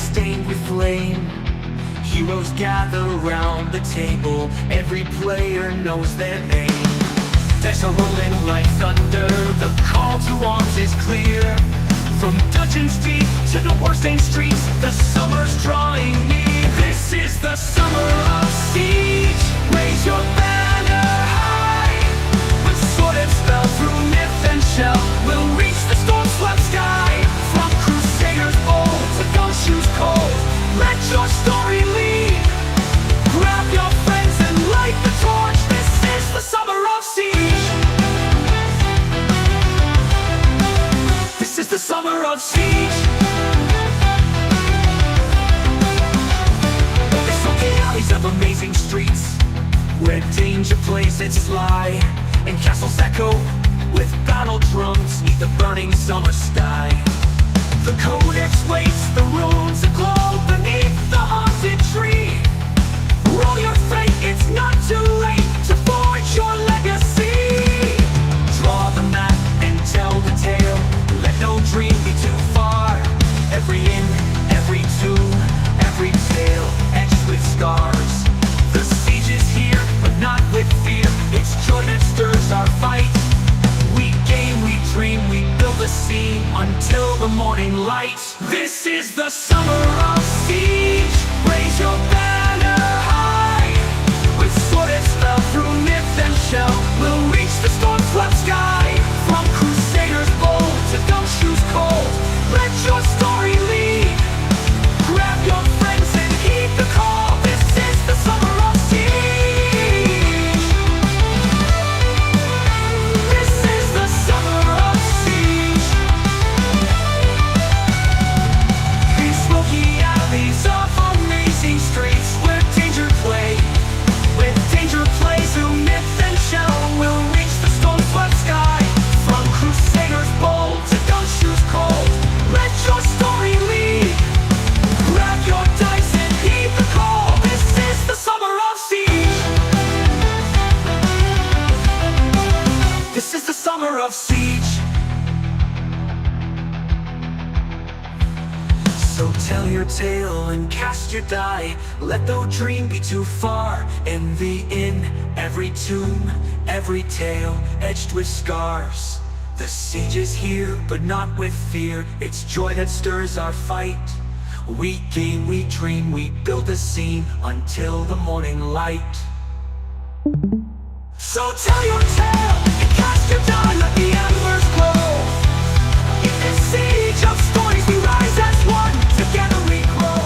stained with flame. Heroes gather round the table, every player knows their name. There's a rolling light thunder, the call to arms is clear. From dungeons deep to the war-stained streets, the summer's drawing near. This is the summer of siege, raise your banner high. With sword and spell, through myth and shell, we'll reach the storm-swept sky. From crusaders bold to gumshoes cold, let your story lead. Grab your friends and light the torch, this is the summer of siege. This is the summer of siege. The sunken alleys of amazing streets, where danger plays its lie, and castles echo with battle drums neath the burning summer sky. The codex waits, the runes aglow beneath the haunted tree. Roll your fate, it's not too late to forge your legacy. Draw the map and tell the tale, let no dream be too far. Every inn, every tomb, every tale etched with scars. The siege is here, but not with fear, it's joy that stirs our fight. We game, we dream, we build a scene until the morning light. This is the summer of siege, raise your banner high. With sword and spell, through myth and shell, we'll reach the storm-swept sky. From crusaders bold to gumshoes cold, let your story lead. Grab your friends and heed the call, this is the summer of siege. This is the summer of siege. These smoky alleys of amazing streets, where danger play, with danger plays through myth and shell, we'll reach the storm-swept sky. From crusaders bold to gumshoes cold, let your story lead. Grab your dice and heed the call, this is the summer of siege. This is the summer of siege. So tell your tale and cast your die, let no dream be too far. Envy in every tomb, every tale etched with scars. The siege is here, but not with fear, it's joy that stirs our fight. We game, we dream, we build a scene until the morning light. So tell your tale and cast your die, let the embers glow. In this siege of stories we rise as one, together we grow.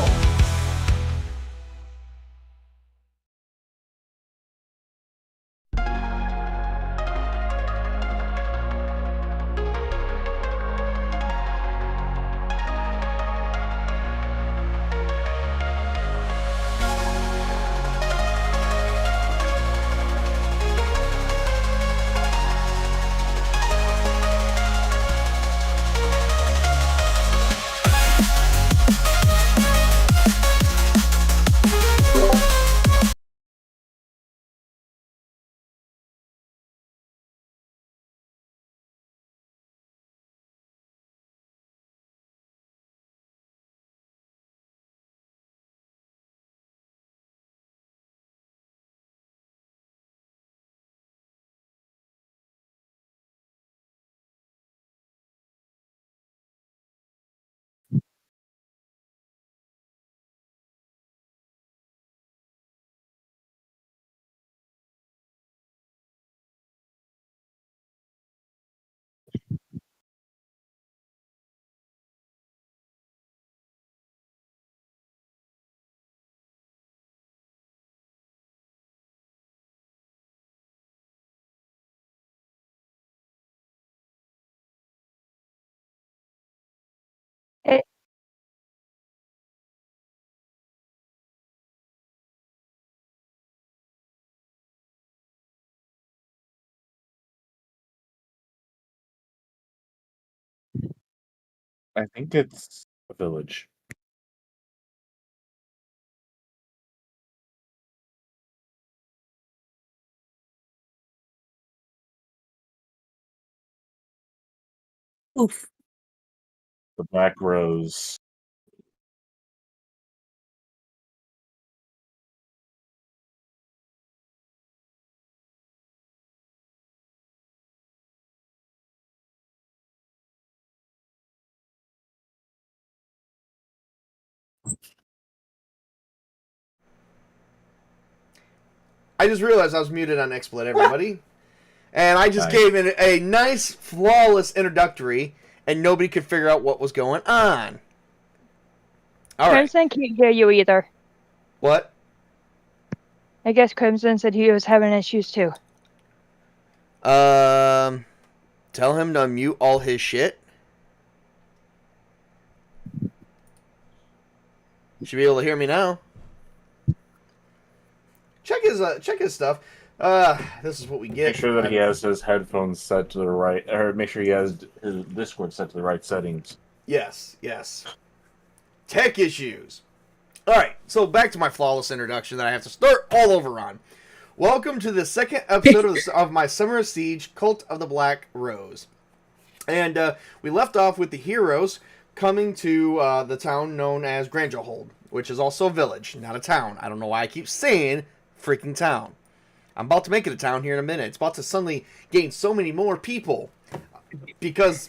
Eh, I think it's a village. Oof. The Black Rose. I just realized I was muted on XSplit, everybody. And I just Nice. gave it a nice, flawless introductory, and nobody could figure out what was going on. All right. Crimson can't hear you either. What? I guess Crimson said he was having issues too. Tell him to mute all his shit. You should be able to hear me now. Check his stuff. This is what we get. Make sure that he has his headphones set to the right, or make sure he has his Discord set to the right settings. Yes. Tech issues. All right, so back to my flawless introduction that I have to start all over on. Welcome to the second episode of my Summer of Siege, Cult of the Black Rose. And we left off with the heroes coming to the town known as Grangerhold, which is also a village, not a town. I don't know why I keep saying freaking town. I'm about to make it a town here in a minute. It's about to suddenly gain so many more people because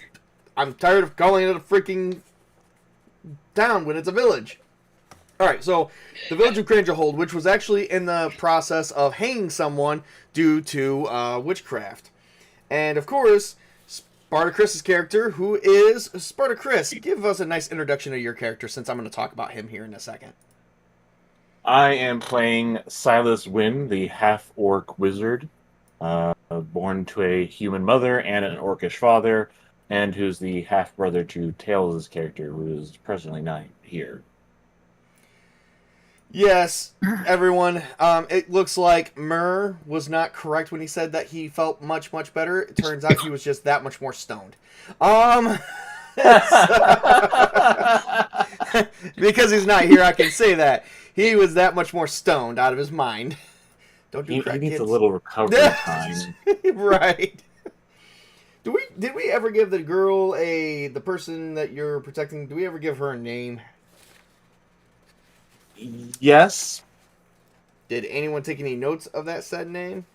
I'm tired of calling it a freaking town when it's a village. Alright, so the village of Grangerhold, which was actually in the process of hanging someone due to witchcraft. And of course, SpartaChris' character, who is SpartaChris. Give us a nice introduction of your character since I'm going to talk about him here in a second. I am playing Silas Wynn, the half-orc wizard, born to a human mother and an orcish father, and who's the half-brother to Tails' character, who is presently not here. Yes, everyone. It looks like Murr was not correct when he said that he felt much, much better. It turns out he was just that much more stoned. Because he's not here, I can say that. He was that much more stoned out of his mind. Don't do He crack, needs kids. a little recovery time. Right. Did we ever give the girl the person that you're protecting, do we ever give her a name? Yes. Did anyone take any notes of that said name?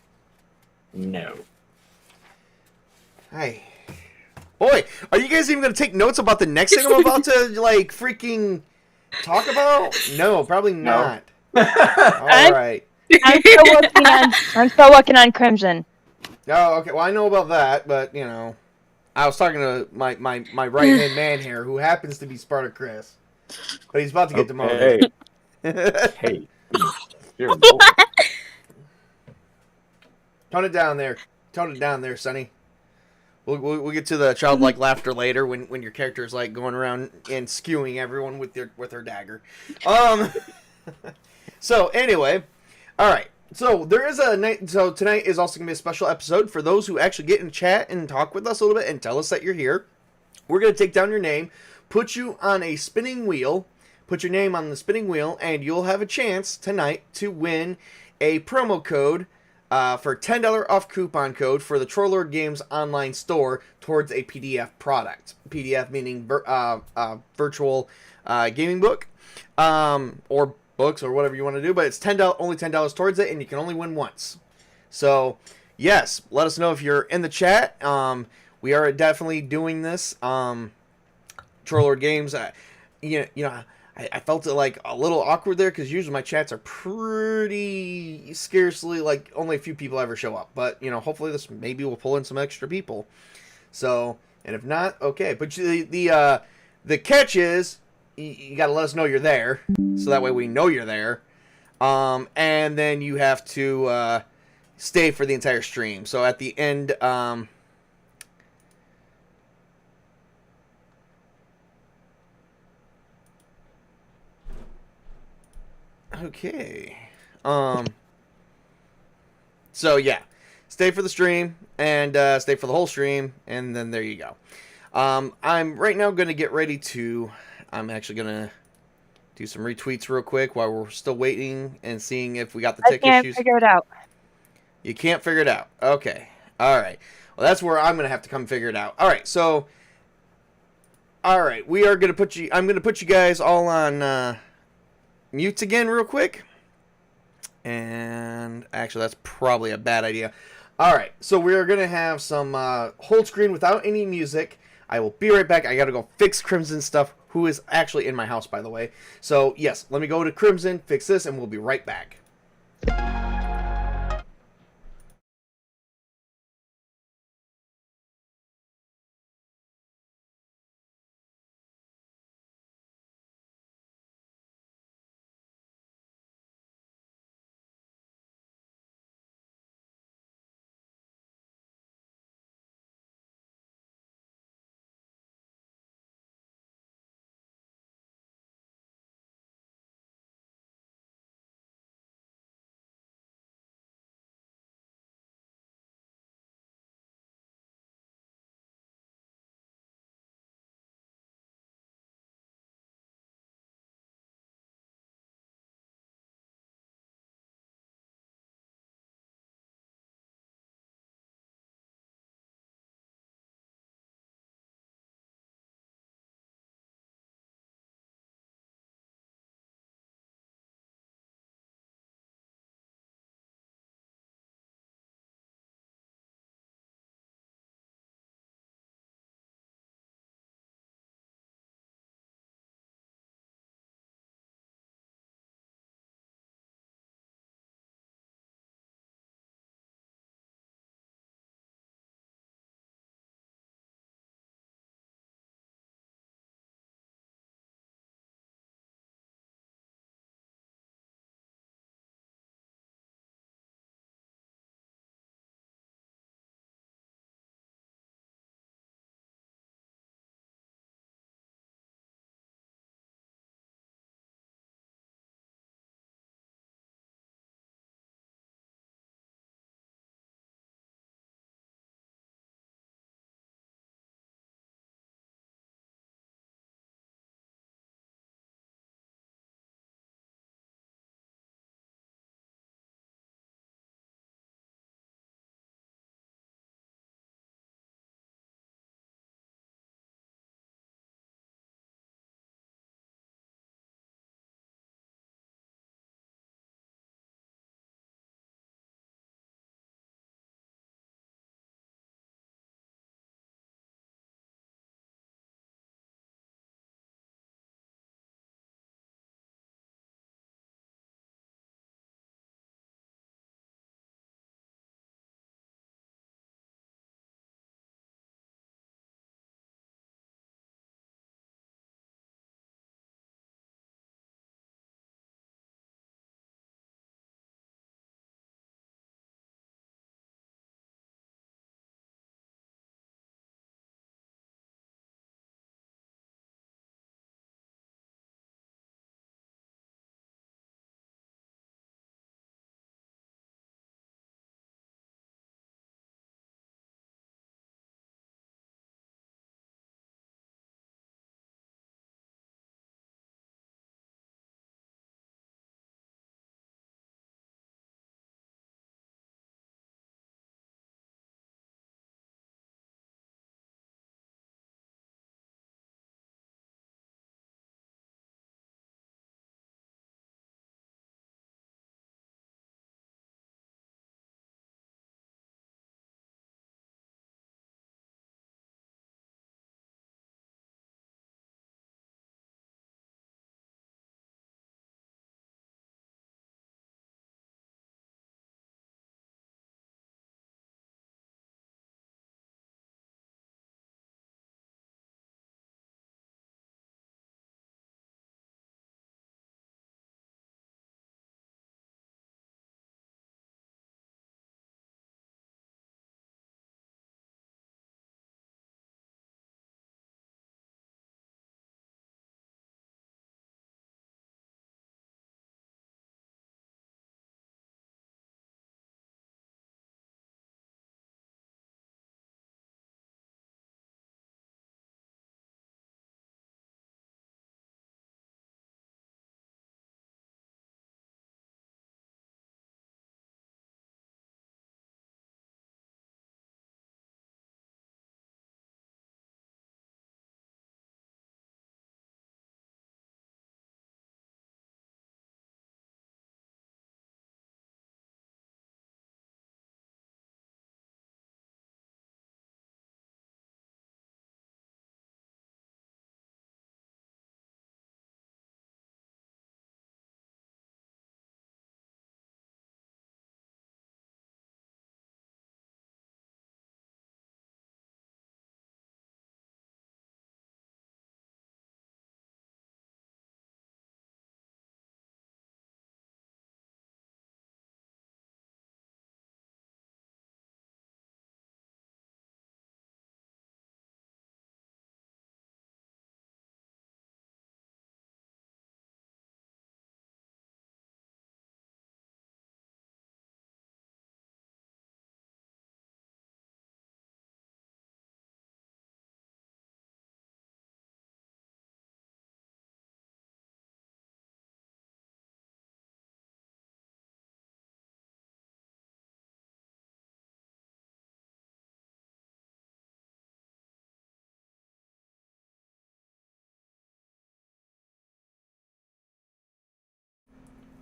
No. Hey. Boy, are you guys even going to take notes about the next thing I'm about to, like, freaking talk about? No, probably not. Alright. I'm still working on Crimson. Oh, okay. Well, I know about that, but, you know, I was talking to my right-hand man here, who happens to be SpartaChris. But he's about to get demoted. Hey. Dear Lord. Tone it down there, Sonny. We'll get to the childlike laughter later when your character is like going around and skewing everyone with her dagger. So anyway, all right. So there is a night. So tonight is also gonna be a special episode for those who actually get in chat and talk with us a little bit and tell us that you're here. We're gonna take down your name, put you on a spinning wheel. Put your name on the spinning wheel, and you'll have a chance tonight to win a promo code for $10 off coupon code for the Trollord Games online store towards a PDF product. PDF meaning virtual gaming book or books or whatever you want to do, but it's only $10 towards it, and you can only win once. So, yes, let us know if you're in the chat. We are definitely doing this. Trollord Games, you know. I felt it like a little awkward there because usually my chats are pretty scarcely, like only a few people ever show up. But, you know, hopefully this maybe will pull in some extra people. So, and if not, okay. But the catch is you got to let us know you're there. So that way we know you're there. And then you have to stay for the entire stream. So at the end... Okay. So yeah, stay for the stream and stay for the whole stream, and then there you go. I'm right now going to get ready to. I'm actually going to do some retweets real quick while we're still waiting and seeing if we got the tick issues. I can't figure it out. You can't figure it out. Okay. All right. Well, that's where I'm going to have to come figure it out. All right. So. All right. We are going to put you. I'm going to put you guys all on. Mutes again real quick. And actually that's probably a bad idea. Alright, so we're going to have some hold screen without any music. I will be right back. I got to go fix Crimson stuff, who is actually in my house, by the way. So yes, let me go to Crimson, fix this, and we'll be right back.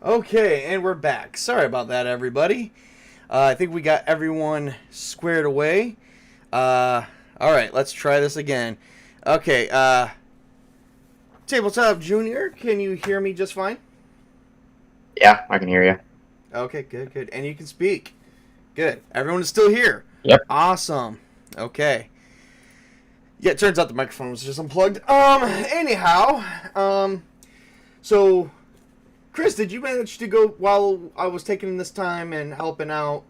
Okay, and we're back. Sorry about that, everybody. I think we got everyone squared away. All right, let's try this again. Okay, Tabletop Junior, can you hear me just fine? Yeah, I can hear you. Okay, good. And you can speak. Good. Everyone is still here. Yep. Awesome. Okay. Yeah, it turns out the microphone was just unplugged. Anyhow, so, Chris, did you manage to go, while I was taking this time and helping out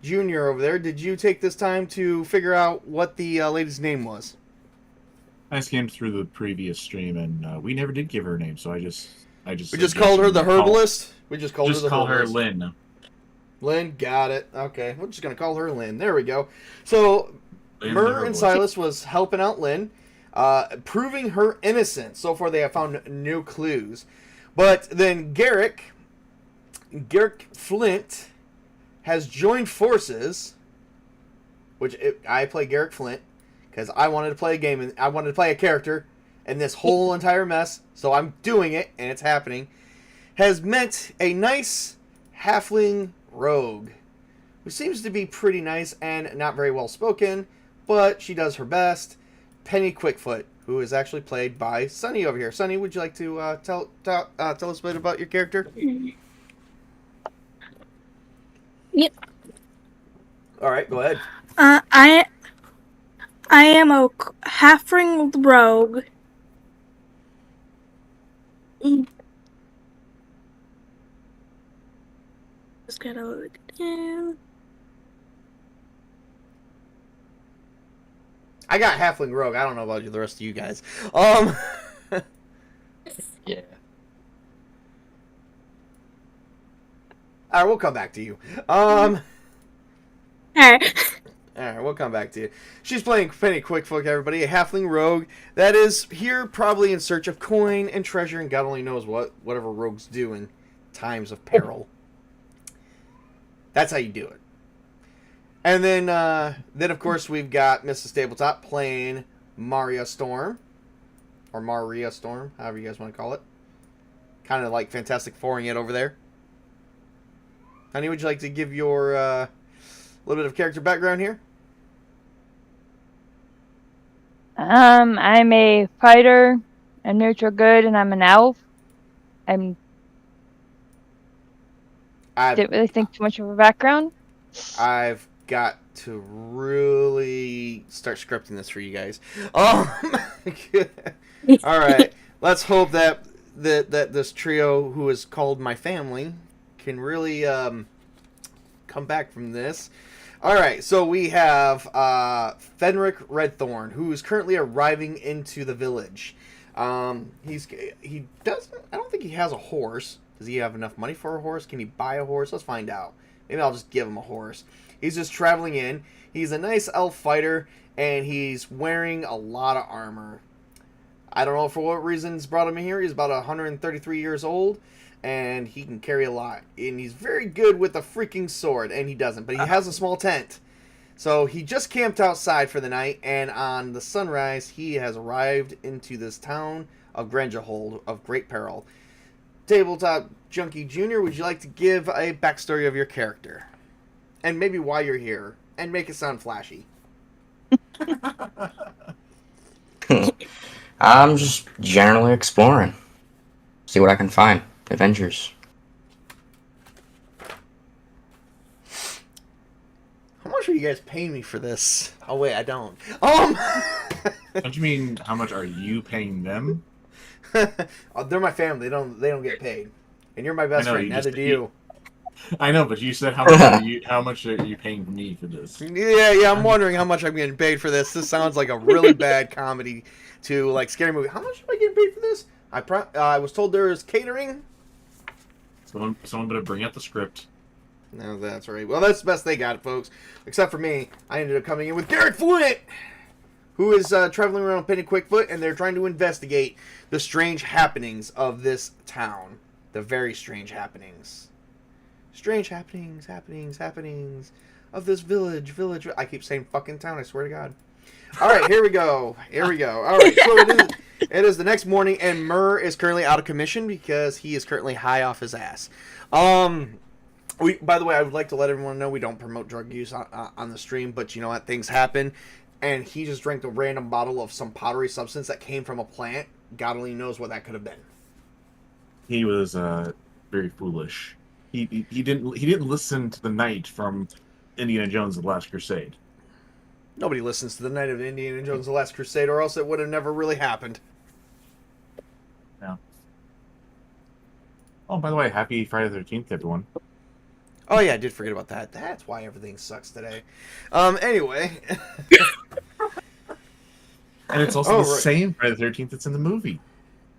Junior over there, did you take this time to figure out what the lady's name was? I skimmed through the previous stream, and we never did give her a name, so I just We just called her the herbalist? We just called her the herbalist. Lynn. Lynn, got it. Okay, we're just going to call her Lynn. There we go. So, Lynn Myrrh and Silas was helping out Lynn, proving her innocence. So far, they have found no clues. But then Garrick Flint, has joined forces, I play Garrick Flint, because I wanted to play a game, and I wanted to play a character in this whole entire mess, so I'm doing it, and it's happening, has met a nice halfling rogue, who seems to be pretty nice and not very well spoken, but she does her best. Penny Quickfoot, who is actually played by Sunny over here. Sunny, would you like to tell us a bit about your character? Yep. All right, go ahead. I am a halfling rogue. Just gotta look down. I got halfling rogue. I don't know about the rest of you guys. Yeah. All right, we'll come back to you. Alright. All right, we'll come back to you. She's playing Penny Quickfoot, everybody, a halfling rogue that is here probably in search of coin and treasure, and God only knows whatever rogues do in times of peril. That's how you do it. And then of course we've got Mrs. Tabletop playing Maria Storm, or Maria Storm, however you guys want to call it. Kind of like Fantastic Fouring it over there. Honey, would you like to give your little bit of character background here? I'm a fighter, a neutral good, and I'm an elf. I didn't really think too much of a background. I've got to really start scripting this for you guys. All right. Let's hope that this trio, who is called my family, can really come back from this. All right. So we have Fenric Redthorn, who is currently arriving into the village. He doesn't. I don't think he has a horse. Does he have enough money for a horse? Can he buy a horse? Let's find out. Maybe I'll just give him a horse. He's just traveling in. He's a nice elf fighter, and he's wearing a lot of armor. I don't know for what reasons brought him in here. He's about 133 years old, and he can carry a lot. And he's very good with a freaking sword, and he doesn't. But he has a small tent. So he just camped outside for the night, and on the sunrise, he has arrived into this town of Grangerhold of great peril. Tabletop Junkie Jr., would you like to give a backstory of your character? And maybe why you're here. And make it sound flashy. I'm just generally exploring. See what I can find. Adventures. How much are you guys paying me for this? Oh, wait, I don't. What do you mean, how much are you paying them? They're my family. They don't get paid. And you're my best friend. Neither do you. I know, but you said how much are you paying me for this? Yeah. I'm wondering how much I'm getting paid for this. This sounds like a really bad comedy to like scary movie. How much am I getting paid for this? I was told there is catering. Someone better bring out the script. No, that's right. Well, that's the best they got, folks. Except for me, I ended up coming in with Garrick Flint, who is traveling around Penny Quickfoot, and they're trying to investigate the strange happenings of this town. The very strange happenings. Strange happenings of this village. I keep saying fucking town, I swear to God. All right, here we go. All right, so It is the next morning, and Murr is currently out of commission because he is currently high off his ass. By the way, I would like to let everyone know we don't promote drug use on the stream, but you know what? Things happen, and he just drank a random bottle of some powdery substance that came from a plant. God only knows what that could have been. He was very foolish. He didn't listen to the knight from Indiana Jones: The Last Crusade. Nobody listens to the Night of Indiana Jones: The Last Crusade, or else it would have never really happened. Yeah. Oh, by the way, happy Friday the 13th, everyone. Oh yeah, I did forget about that. That's why everything sucks today. Anyway. And it's also the right. same Friday the 13th that's in the movie.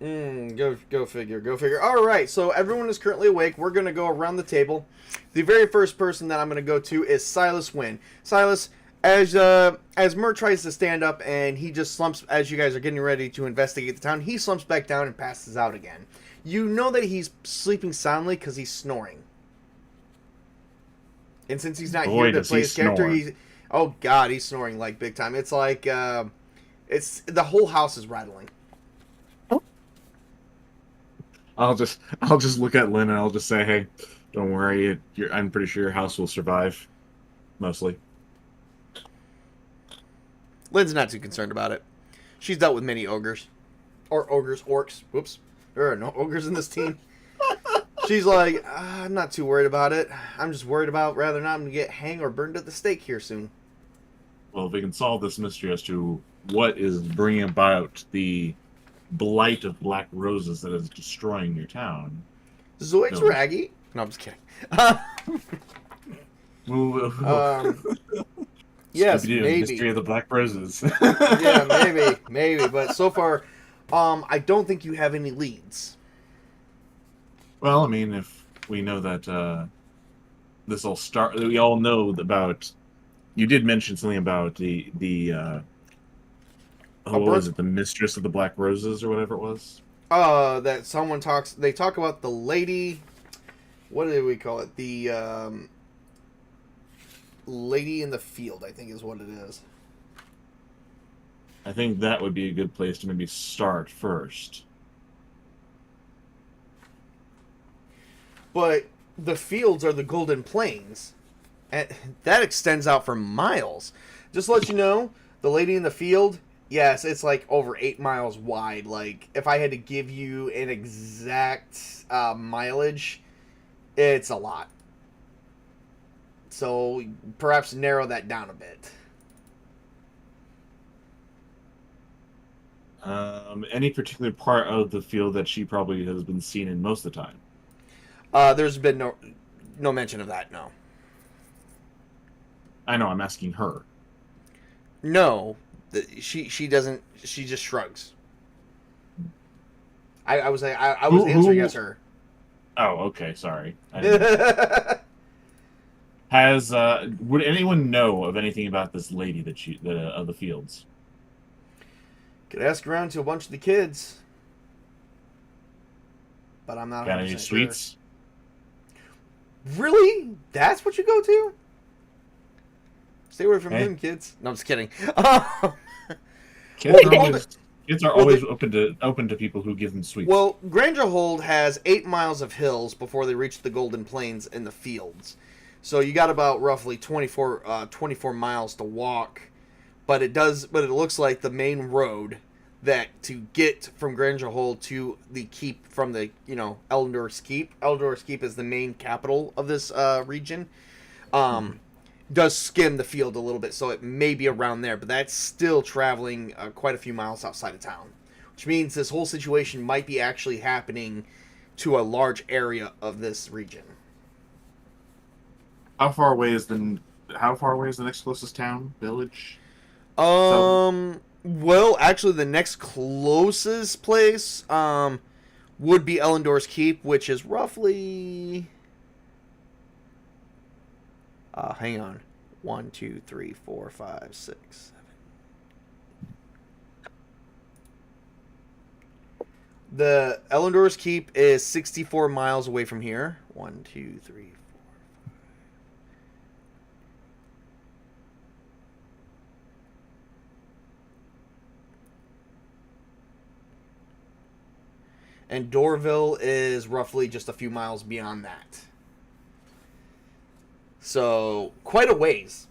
Go figure. All right, so everyone is currently awake. We're going to go around the table. The very first person that I'm going to go to is Silas Wynn. Silas, as Murr tries to stand up and he just slumps as you guys are getting ready to investigate the town, he slumps back down and passes out again. You know that he's sleeping soundly because he's snoring. And since he's not here to play his character, he's... Oh, God, he's snoring like big time. It's like... it's the whole house is rattling. I'll just look at Lynn and I'll just say, hey, don't worry, I'm pretty sure your house will survive. Mostly. Lynn's not too concerned about it. She's dealt with many ogres. Or orcs. Whoops. There are no ogres in this team. She's like, I'm not too worried about it. I'm just worried about whether or not I'm going to get hanged or burned at the stake here soon. Well, if we can solve this mystery as to what is bringing about the blight of black roses that is destroying your town. Zoic's raggy. No, I'm just kidding. Yes, maybe. Mystery of the black roses. Yeah, maybe. But so far, I don't think you have any leads. Well, I mean, if we know that this will start, we all know about. You did mention something about the what was it? The mistress of the black roses, or whatever it was. That someone talks. They talk about the lady. What do we call it? The lady in the field, I think, is what it is. I think that would be a good place to maybe start first. But the fields are the Golden Plains. And that extends out for miles. Just to let you know, the lady in the field, yes, it's like over 8 miles wide. Like, if I had to give you an exact mileage, it's a lot. So, perhaps narrow that down a bit. Any particular part of the field that she probably has been seen in most of the time? There's been no mention of that, no. I know, I'm asking her. No, she doesn't. She just shrugs. I was answering yes, her. Oh, okay, sorry. Would anyone know of anything about this lady of the fields? Could ask around to a bunch of the kids, but I'm not. Got any sweets? Sure. Really? That's what you go to? Stay away from him, kids. No, I'm just kidding. Kids are always open to people who give them sweets. Well, Grangerhold has 8 miles of hills before they reach the Golden Plains in the fields. So you got about roughly 24 miles to walk. But it looks like the main road that to get from Grangerhold to the keep from the, Eldor's Keep. Eldor's Keep is the main capital of this region. Does skim the field a little bit, so it may be around there, but that's still traveling quite a few miles outside of town, which means this whole situation might be actually happening to a large area of this region. How far away is the next closest town, village? Well, actually, the next closest place would be Elendor's Keep, which is roughly... hang on. 1, 2, 3, 4, 5, 6, 7. The Elendor's Keep is 64 miles away from here. 1, 2, 3, 4. and Dorville is roughly just a few miles beyond that. So, quite a ways.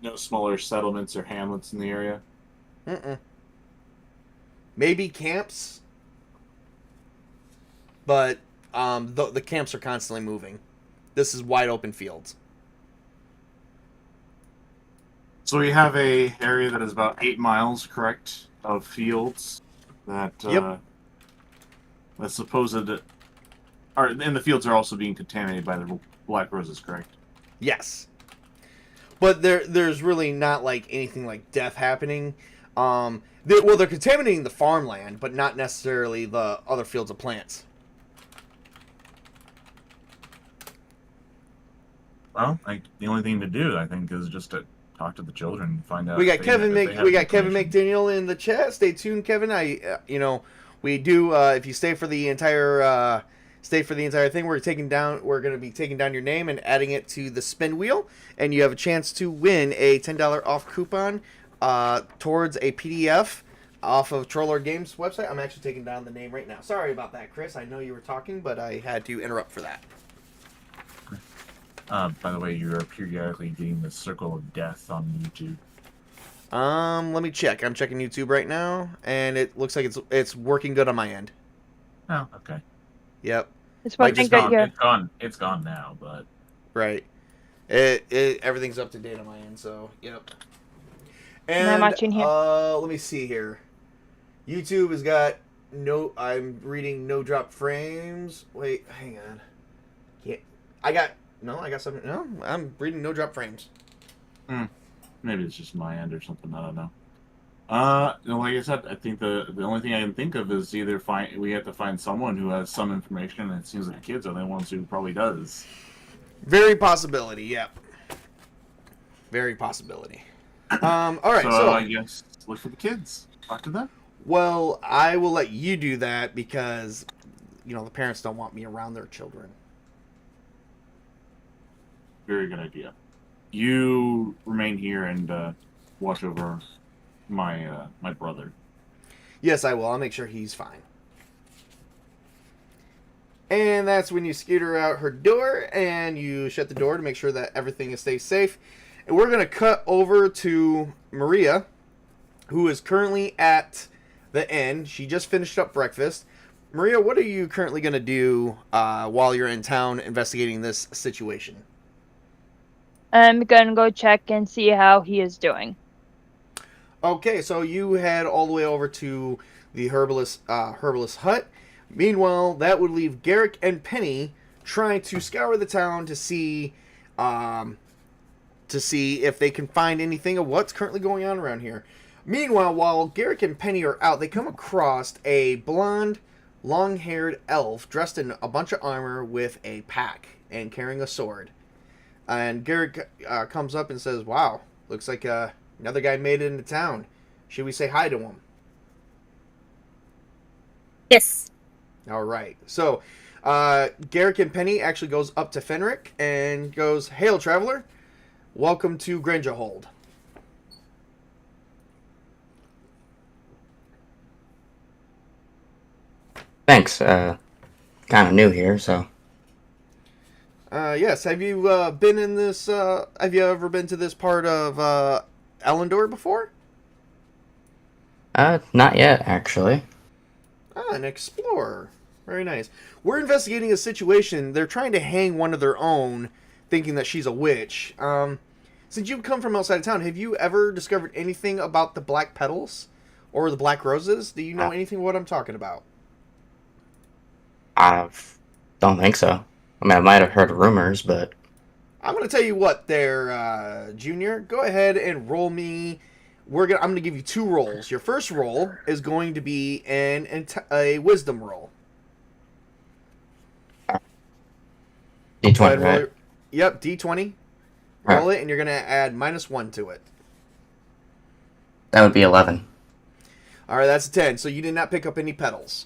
No smaller settlements or hamlets in the area? Mm-mm. Maybe camps, but the camps are constantly moving. This is wide open fields. So we have a area that is about 8 miles, correct, of fields that Yep. that supposed, and the fields are also being contaminated by the black roses, correct? Yes. But there's really not like anything like death happening. They're contaminating the farmland, but not necessarily the other fields of plants. Well, like the only thing to do, I think, is just to talk to the children and find out. We got if Kevin. they have We got Kevin information. McDaniel in the chat. Stay tuned, Kevin. We do. If you stay for the entire thing, we're going to be taking down your name and adding it to the spin wheel, and you have a chance to win a $10 off coupon towards a PDF off of Troller Games website. I'm actually taking down the name right now. Sorry about that, Chris. I know you were talking, but I had to interrupt for that. By the way, you're periodically getting the Circle of Death on YouTube. Let me check. I'm checking YouTube right now, and it looks like it's working good on my end. Oh, okay. Yep. It's one Like, thing it's that Gone. you're. It's gone. It's gone now, but Right. Everything's up to date on my end, so yep. And I'm watching here. let me see here. YouTube has got I'm reading no drop frames. Wait, hang on. I got something. No, I'm reading no drop frames. maybe it's just my end or something. I don't know. Like I said, I think the only thing I can think of is either we have to find someone who has some information, and it seems like the kids are the ones who probably does. Very possibility. Yep. Very possibility. All right. So I guess look for the kids. Talk to them. well, I will let you do that because the parents don't want me around their children. Very good idea. You remain here and watch over my my brother. Yes, I will. I'll make sure he's fine. And that's when you scooter out her door and you shut the door to make sure that everything stays safe. And we're going to cut over to Maria, who is currently at the inn. She just finished up breakfast. Maria, what are you currently going to do while you're in town investigating this situation? I'm gonna go check and see how he is doing. Okay, so you head all the way over to the herbalist hut. Meanwhile, that would leave Garrick and Penny trying to scour the town to see if they can find anything of what's currently going on around here. Meanwhile, while Garrick and Penny are out, they come across a blonde, long-haired elf dressed in a bunch of armor with a pack and carrying a sword. And Garrick comes up and says, "Wow, looks like another guy made it into town. Should we say hi to him?" Yes. All right. So, Garrick and Penny actually goes up to Fenric and goes, "Hail, traveler. Welcome to Grangerhold." Thanks. Kind of new here, so. Yes. Have you been in this? Have you ever been to this part of Elendor before? Not yet, actually. Ah, an explorer. Very nice. We're investigating a situation. They're trying to hang one of their own, thinking that she's a witch. Since you've come from outside of town, have you ever discovered anything about the black petals or the black roses? Do you know anything what I'm talking about? I don't think so. I mean, I might have heard rumors, but I'm going to tell you what there, Junior. Go ahead and roll me. I'm going to give you 2 rolls. Your first roll is going to be a wisdom roll. Go D20, ahead, roll right? Yep, D20. Roll it, and you're going to add -1 to it. That would be 11. All right, that's a 10. So you did not pick up any petals.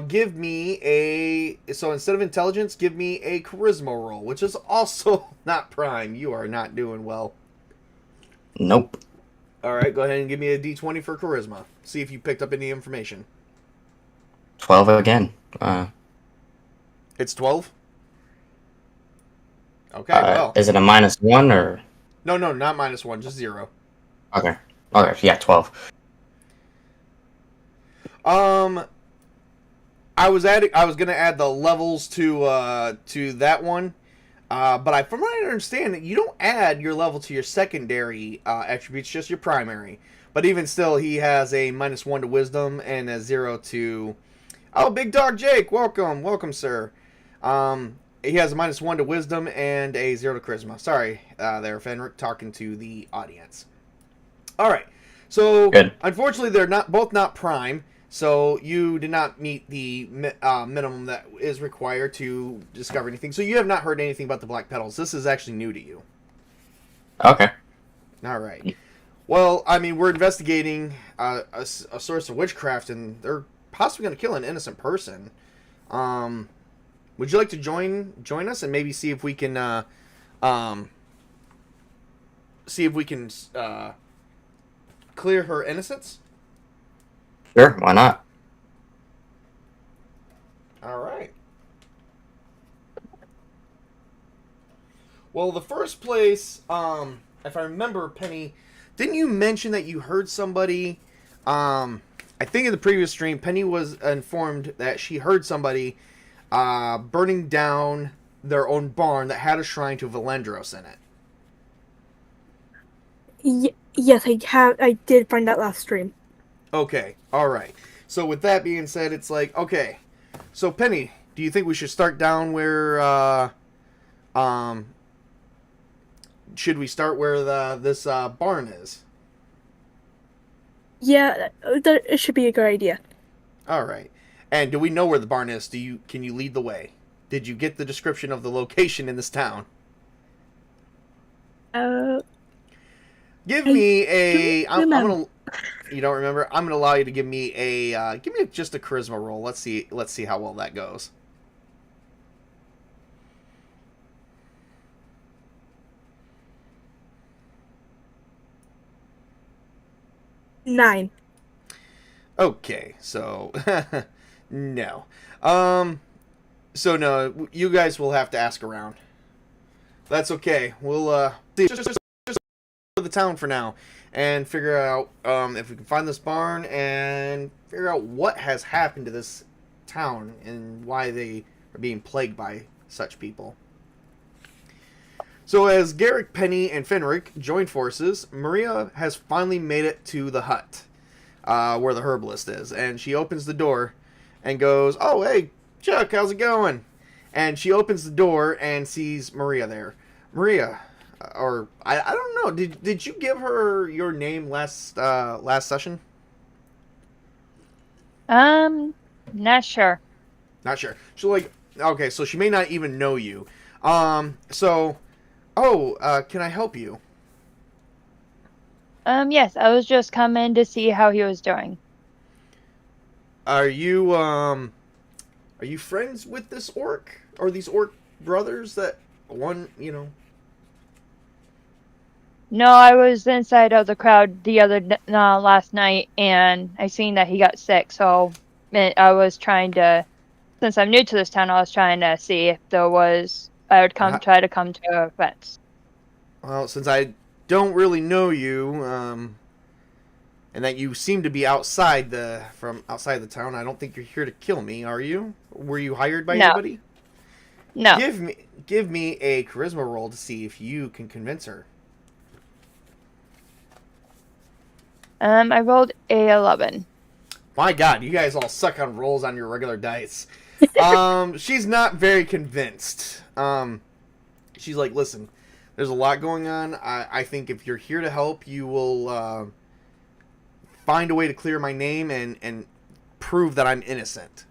Give me so instead of intelligence, give me a charisma roll, which is also not prime. You are not doing well. Nope. All right, go ahead and give me a D20 for charisma. See if you picked up any information. 12 again. It's 12? Okay, well. Is it a -1 or? No, not -1, just 0. Okay. Okay, yeah, 12. I was gonna add the levels to that one, but from what I understand, you don't add your level to your secondary attributes, just your primary. But even still, he has a -1 to wisdom and a 0 to. Oh, Big Dog Jake, welcome, sir. He has a -1 to wisdom and a 0 to charisma. Sorry, there, Fenric, talking to the audience. All right, so Good. Unfortunately, they're both not prime. So you did not meet the minimum that is required to discover anything. So you have not heard anything about the Black Petals. This is actually new to you. Okay. All right. Well, I mean, we're investigating a source of witchcraft, and they're possibly going to kill an innocent person. Would you like to join us and maybe see if we can clear her innocence? Sure, why not? All right. Well, the first place, if I remember, Penny, didn't you mention that you heard somebody? I think in the previous stream, Penny was informed that she heard somebody burning down their own barn that had a shrine to Valendros in it. Yes, I did find that last stream. Okay, all right. So with that being said, it's like, okay. So Penny, do you think we should start down where should we start where this barn is? Yeah, it should be a good idea. All right. And do we know where the barn is? Can you lead the way? Did you get the description of the location in this town? Give me a. I'm gonna. You don't remember? I'm gonna allow you to give me just a charisma roll. Let's see how well that goes. Nine. Okay, so no. So no, you guys will have to ask around. That's okay. We'll just the town for now and figure out if we can find this barn and figure out what has happened to this town and why they are being plagued by such people. So as Garrick, Penny, and Fenric join forces, Maria has finally made it to the hut where the herbalist is, and she opens the door and goes, "Oh, hey, Chuck, how's it going?" And she opens the door and sees Maria there. Maria, or I don't know. Did you give her your name last session? Not sure. Not sure. Okay, so she may not even know you. Can I help you? Yes, I was just coming to see how he was doing. Are you friends with this orc or these orc brothers that one, No, I was inside of the crowd last night, and I seen that he got sick. So I was trying to, since I'm new to this town, I was trying to see if I would try to come to a fence. Well, since I don't really know you, and that you seem to be from outside the town, I don't think you're here to kill me, are you? Were you hired by anybody? No. Give me a charisma roll to see if you can convince her. I rolled a 11. My God, you guys all suck on rolls on your regular dice. She's not very convinced. She's like, listen, there's a lot going on. I think if you're here to help, you will find a way to clear my name and prove that I'm innocent.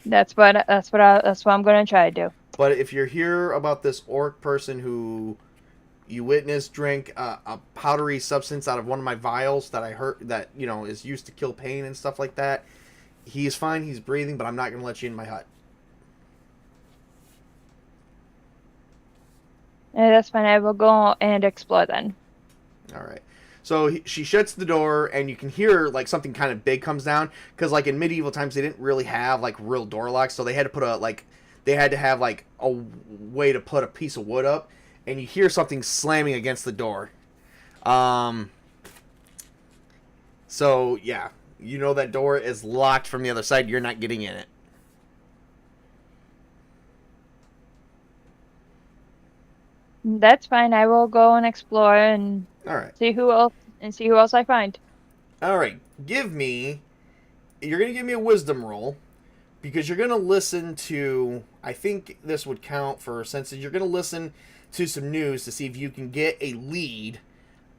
That's what I'm gonna try to do. But if you're here about this orc person who you witnessed drink a powdery substance out of one of my vials that I heard that is used to kill pain and stuff like that, he's fine, he's breathing, but I'm not gonna let you in my hut. That's fine. I will go and explore then. All right. So she shuts the door, and you can hear like something kind of big comes down because like in medieval times they didn't really have like real door locks, so they had to put they had to have like a way to put a piece of wood up, and you hear something slamming against the door. So yeah, you know that door is locked from the other side. You're not getting in it. That's fine. I will go and explore and All right. see who else I find. All right. You're going to give me a wisdom roll because you're going to listen to, I think this would count for senses. You're going to listen to some news to see if you can get a lead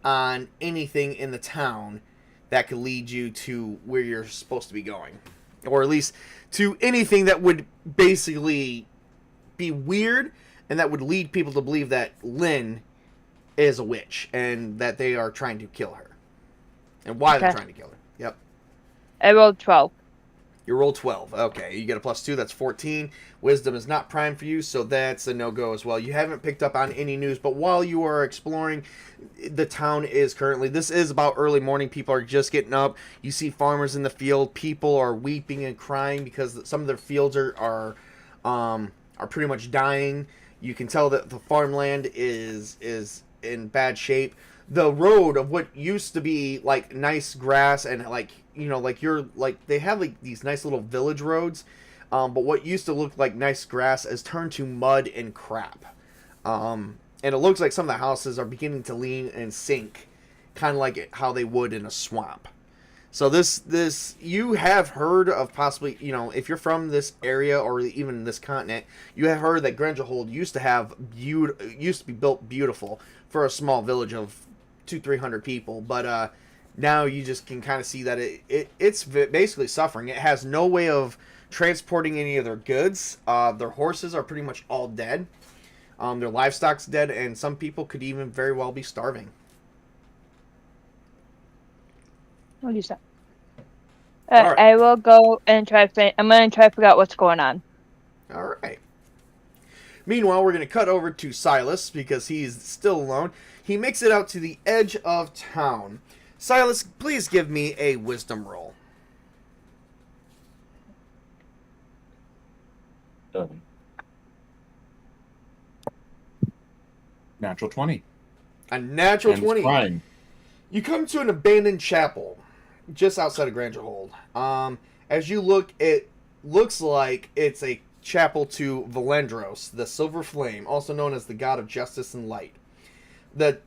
on anything in the town that could lead you to where you're supposed to be going. Or at least to anything that would basically be weird and that would lead people to believe that Lynn is a witch and that they are trying to kill her. And why they're trying to kill her. Yep. I rolled 12. You roll 12. Okay, you get a +2. That's 14. Wisdom is not prime for you, so that's a no-go as well. You haven't picked up on any news, but while you are exploring, the town is currently... This is about early morning. People are just getting up. You see farmers in the field. People are weeping and crying because some of their fields are pretty much dying. You can tell that the farmland is in bad shape. The road of what used to be like nice grass and like, you know, like they have like these nice little village roads, but what used to look like nice grass has turned to mud and crap. And it looks like some of the houses are beginning to lean and sink, kind of like how they would in a swamp. So this you have heard of possibly, you know, if you're from this area or even this continent, you have heard that Grangerhold used to be built beautiful for a small village of 200-300 people, but now you just can kind of see that it's basically suffering. It has no way of transporting any of their goods. Their horses are pretty much all dead. Their livestock's dead, and some people could even very well be starving. What do you say? All right. I will go and I'm going to try to figure out what's going on. All right. Meanwhile, we're going to cut over to Silas because he's still alone. He makes it out to the edge of town. Silas, please give me a wisdom roll. Natural 20. A natural And 20. Prime. You come to an abandoned chapel just outside of Grangerhold. As you look, it looks like it's a chapel to Valendros, the Silver Flame, also known as the god of justice and light. The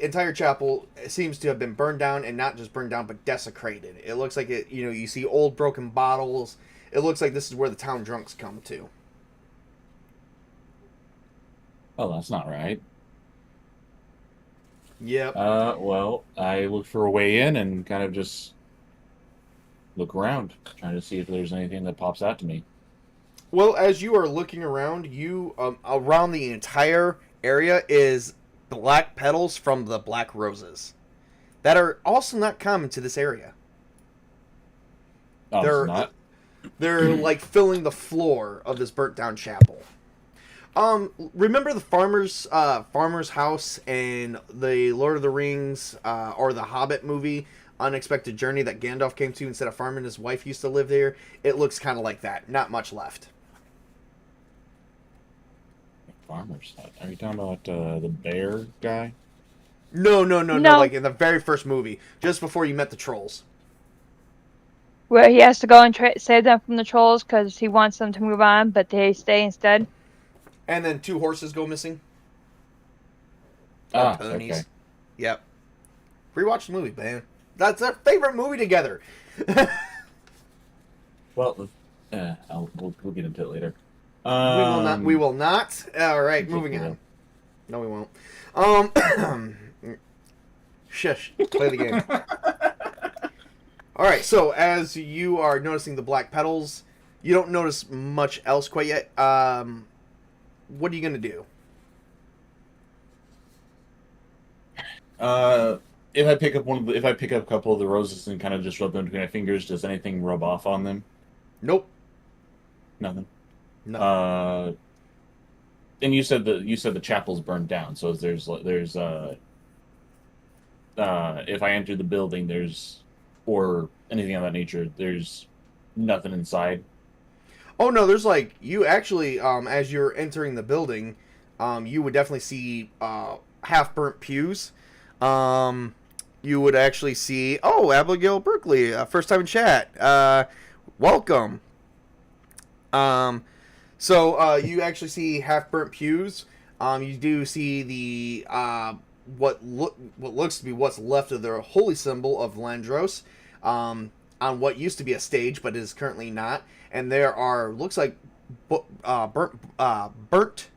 entire chapel seems to have been burned down, and not just burned down, but desecrated. It looks like it. You know, you see old broken bottles. It looks like this is where the town drunks come to. Oh, that's not right. Yep. Well, I look for a way in and kind of just look around, trying to see if there's anything that pops out to me. Well, as you are looking around, around the entire area is black petals from the black roses that are also not common to this area. Oh, it's not? They're like filling the floor of this burnt down chapel. Remember the farmer's house in the Lord of the Rings or the Hobbit movie, Unexpected Journey, that Gandalf came to instead of farming? His wife used to live there. It looks kind of like that. Not much left. Farmer's hut. Are you talking about the bear guy? No. No. Like in the very first movie, just before you met the trolls. Where he has to go and save them from the trolls because he wants them to move on, but they stay instead. And then 2 horses go missing. Ponies. Okay. Yep. Rewatch the movie, man. That's our favorite movie together. Well, we'll get into it later. We will not. All right, moving on. No, we won't. Shush. Play the game. All right. So as you are noticing the black petals, you don't notice much else quite yet. What are you gonna do? If I pick up a couple of the roses and kind of just rub them between my fingers, does anything rub off on them? Nope. Nothing. No. And you said the chapel's burned down. So there's if I enter the building, or anything of that nature, there's nothing inside. Oh no, there's like you actually as you're entering the building, you would definitely see half burnt pews. You would actually see Abigail Berkeley, first time in chat. Welcome. So you actually see half burnt pews. You do see the what looks to be what's left of their holy symbol of Landros on what used to be a stage but is currently not. And there are looks like burnt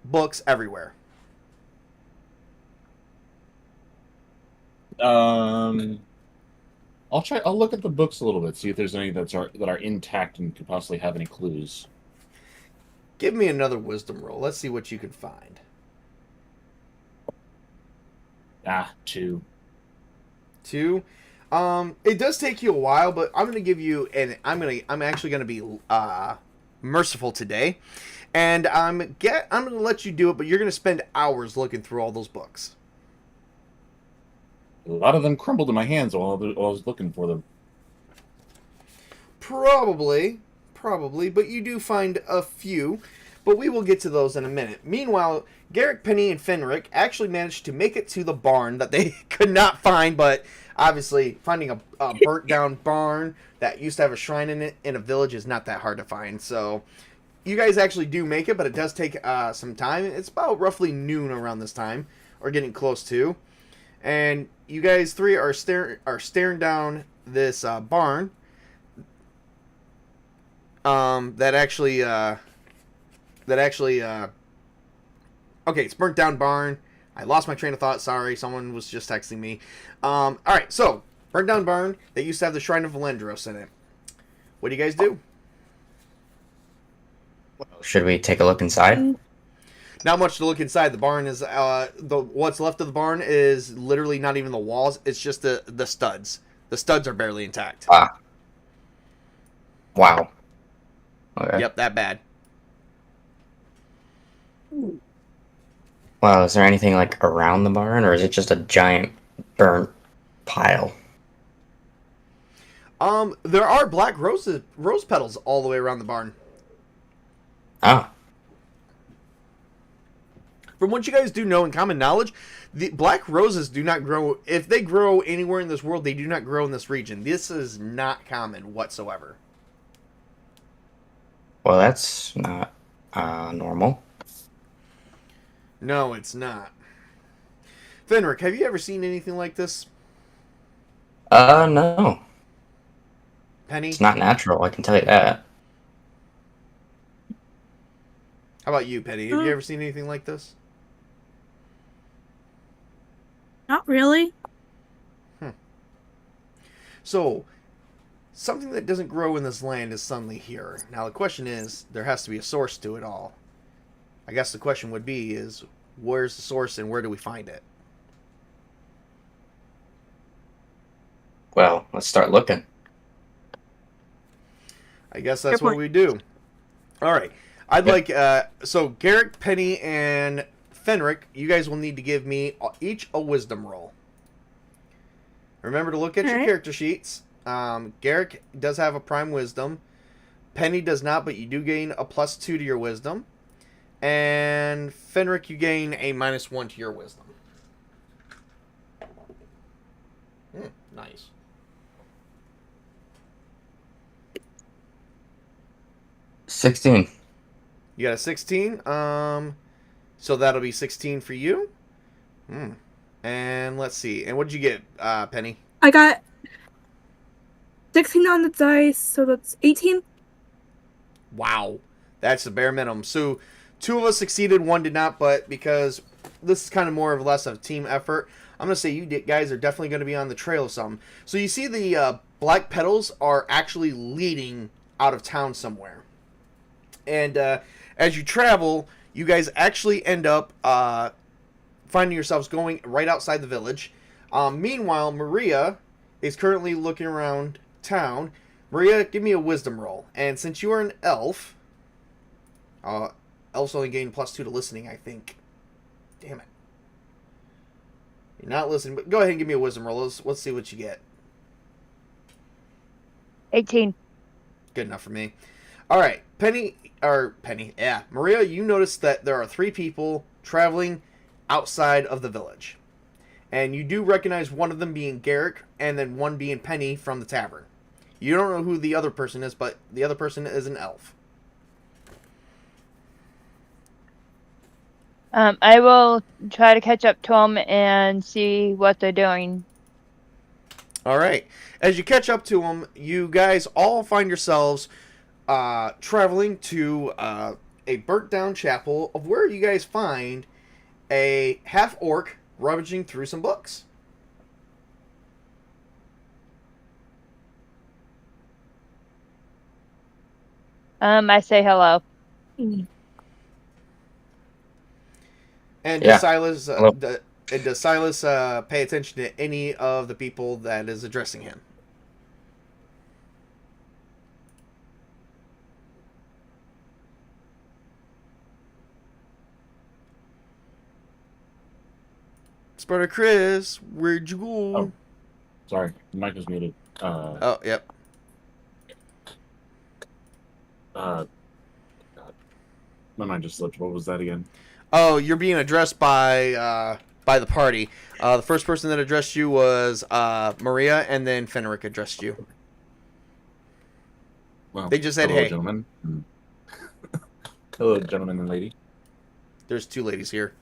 books everywhere. I'll look at the books a little bit, see if there's any that are intact and could possibly have any clues. Give me another wisdom roll. Let's see what you can find. 2. 2. It does take you a while, but I'm gonna give you, and I'm actually gonna be merciful today, and I'm gonna let you do it, but you're gonna spend hours looking through all those books. A lot of them crumbled in my hands while I was looking for them. Probably, but you do find a few, but we will get to those in a minute. Meanwhile, Garrick, Penny, and Fenric actually managed to make it to the barn that they could not find, but obviously finding a burnt down barn that used to have a shrine in it in a village is not that hard to find. So you guys actually do make it, but it does take some time. It's about roughly noon around this time, or getting close to. And you guys three are staring down this barn that actually okay, it's burnt down barn. I lost my train of thought. Sorry, someone was just texting me. All right, so burnt down barn that used to have the Shrine of Valendros in it. What do you guys do? Should we take a look inside? Not much to look inside. The barn is what's left of the barn is literally not even the walls. It's just the studs. The studs are barely intact. Wow. Okay. Yep, that bad. Well, is there anything like around the barn, or is it just a giant burnt pile? There are black rose petals all the way around the barn. Ah. From what you guys do know in common knowledge, the black roses do not grow. If they grow anywhere in this world, they do not grow in this region. This is not common whatsoever. Well, that's not normal. No, it's not. Fenric, have you ever seen anything like this? No. Penny? It's not natural, I can tell you that. How about you, Penny? Have you ever seen anything like this? Not really. So, something that doesn't grow in this land is suddenly here. Now, the question is, there has to be a source to it all. I guess the question would be is, where's the source and where do we find it? Well, let's start looking. I guess that's what we do. All right. I'd like, so Garrick, Penny, and Fenric, you guys will need to give me each a wisdom roll. Remember to look at your character sheets. Garrick does have a prime wisdom. Penny does not, but you do gain a +2 to your wisdom. And Fenric, you gain a -1 to your wisdom. Nice. $16. You got a 16. So that'll be 16 for you. And let's see. And what did you get, Penny? I got 16 on the dice, so that's 18. Wow. That's the bare minimum. So 2 of us succeeded, 1 did not, but because this is kind of more or less of a team effort, I'm going to say you guys are definitely going to be on the trail of something. So you see the black petals are actually leading out of town somewhere. And as you travel, you guys actually end up finding yourselves going right outside the village. Meanwhile, Maria is currently looking around town. Maria, give me a wisdom roll. And since you are an elf, elves only gain +2 to listening, I think. Damn it. You're not listening, but go ahead and give me a wisdom roll. Let's see what you get. 18. Good enough for me. All right, Maria, you notice that there are 3 people traveling outside of the village. And you do recognize one of them being Garrick, and then one being Penny from the tavern. You don't know who the other person is, but the other person is an elf. I will try to catch up to them and see what they're doing. All right. As you catch up to them, you guys all find yourselves traveling to a burnt-down chapel of where you guys find a half-orc rummaging through some books. I say hello. And Yeah. does Silas pay attention to any of the people that is addressing him? SpartaChris, where'd you go? Oh. Sorry, the mic was muted. Oh, yep. God. My mind just slipped. What was that again? Oh, you're being addressed by the party. The first person that addressed you was Maria, and then Fenric addressed you. Well, They just said, hello, hey. gentlemen. Hello, gentlemen and lady. There's 2 ladies here.